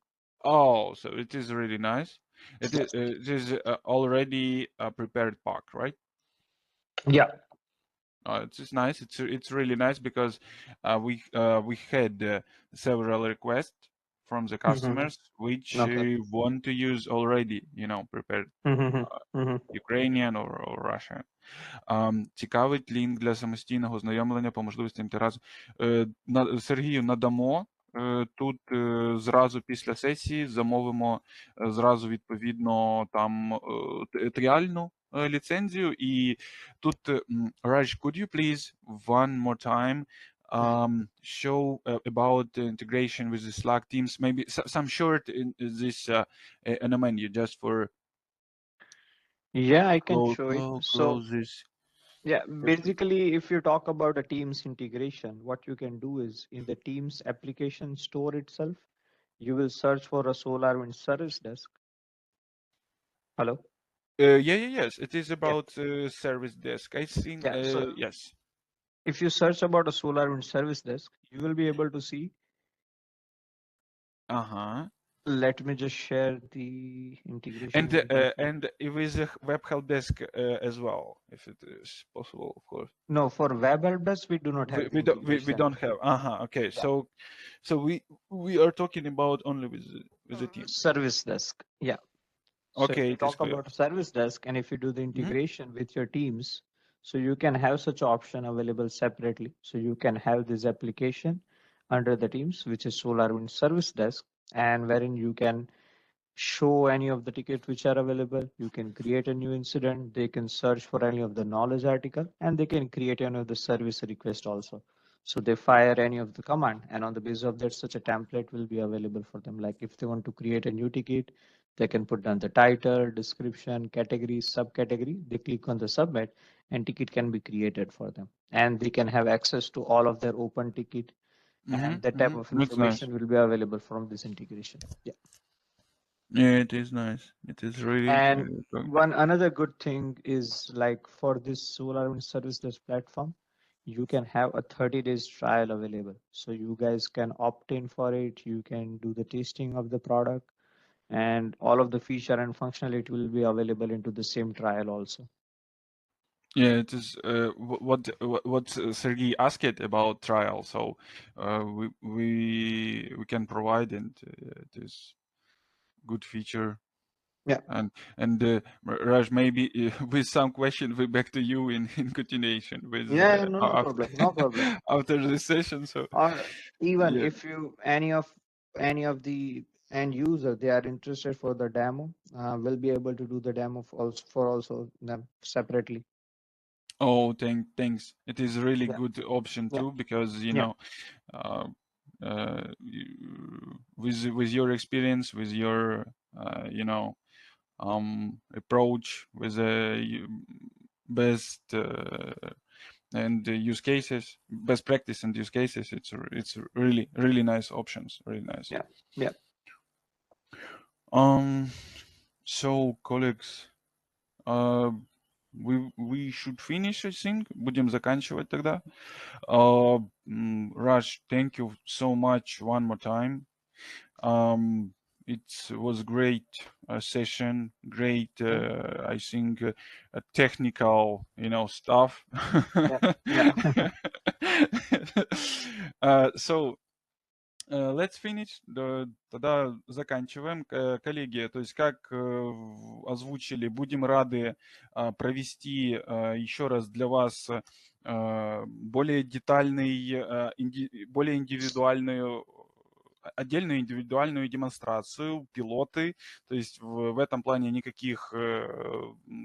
Oh, so it is really nice. It is already a prepared pack, right? Yeah. It is nice. It's really nice because we had several requests from the customers which want to use already, prepared Ukrainian or Russian. Цікавить лінк для самостійного ознайомлення по можливості інтеграції. Сергію надамо. Тут зразу після сесії замовимо зразу відповідно там тріальну ліцензію. І тут, Raj, could you please one more time show about the integration with the Slack teams, maybe some short in this in a menu just for I can show it. So this. Yeah, basically, if you talk about a Teams integration, what you can do is in the Teams application store itself, you will search for a SolarWinds Service Desk. Hello? Yes, it is about Service Desk. I think, yes. If you search about a SolarWinds Service Desk, you will be able to see. Let me just share the integration. And with a Web Help Desk as well, if it is possible, of course. No, for Web Help Desk, we do not have. We don't have. Okay. Yeah. So we are talking about only with the team. Service Desk. Yeah. So if you talk about Service Desk, and if you do the integration with your teams, so you can have such option available separately. So you can have this application under the teams, which is SolarWinds Service Desk, and wherein you can show any of the tickets which are available. You can create a new incident. They can search for any of the knowledge article, and they can create any of the service request also. So they fire any of the command, and on the basis of that, such a template will be available for them. Like if they want to create a new ticket, They can put down the title, description, category, subcategory. They click on the submit and ticket can be created for them. And they can have access to all of their open ticket, and that type of That's nice. information will be available from this integration. Yeah. Yeah, it is nice. It is really. And one another good thing is like for this SolarWinds Service Desk platform, you can have a 30 days trial available. So you guys can opt in for it. You can do the testing of the product, and all of the feature and functionality will be available into the same trial also. Yeah, it is what Sergey asked about trial. So we can provide, and it is good feature. Yeah. And Raj, maybe with some question, we back to you in continuation with Yeah, no after problem, no problem. after the session. So Or even yeah. if you any of the end user they are interested for the demo, will be able to do the demo for also them separately. Oh, thanks. It is really Yeah. good option Yeah. too, because you Yeah. know, with your experience, with your you know, approach, with best and use cases, best practice and use cases, it's really nice options, really nice. Yeah. Yeah. So colleagues, we should finish, I think. Будем заканчивать тогда. Raj, thank you so much one more time. It was great session, great, I think, technical, stuff. Yeah. Yeah. So let's finish. Тогда заканчиваем. Коллеги, то есть как озвучили, будем рады провести еще раз для вас более детальный, более индивидуальную, отдельную индивидуальную демонстрацию, пилоты, то есть в этом плане никаких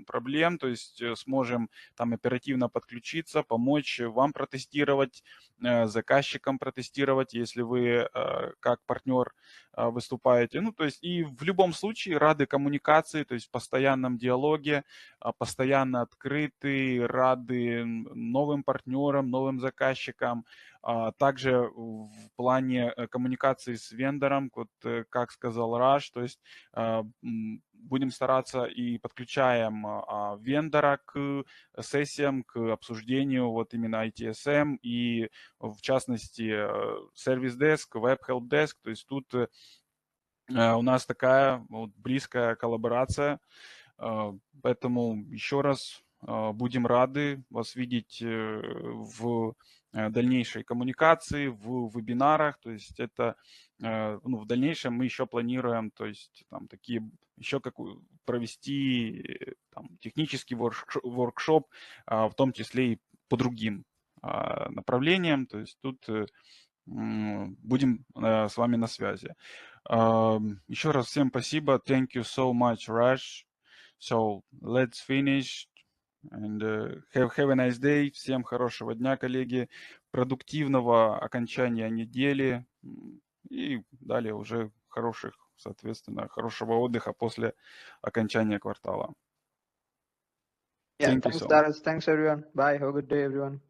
проблем, то есть сможем там оперативно подключиться, помочь вам протестировать, заказчикам протестировать, если вы как партнер выступаете. Ну, то есть и в любом случае рады коммуникации, то есть в постоянном диалоге, постоянно открыты, рады новым партнерам, новым заказчикам. Также в плане коммуникации с вендором, вот как сказал Раш, то есть будем стараться и подключаем вендора к сессиям, к обсуждению вот именно ITSM и в частности Service Desk, Web Help Desk, то есть тут у нас такая вот близкая коллаборация, поэтому еще раз будем рады вас видеть в дальнейшей коммуникации, в вебинарах, то есть это в дальнейшем мы еще планируем, то есть там такие еще провести там, технический воркшоп, в том числе и по другим направлениям, то есть тут будем с вами на связи. Еще раз всем спасибо. Thank you so much, Raj. So let's finish and have a nice day. Всем хорошего дня, коллеги. Продуктивного окончания недели и далее уже соответственно, хорошего отдыха после окончания квартала. Yeah. Thank you Thanks, so much. Taras. Thanks, everyone. Bye. Have a good day, everyone.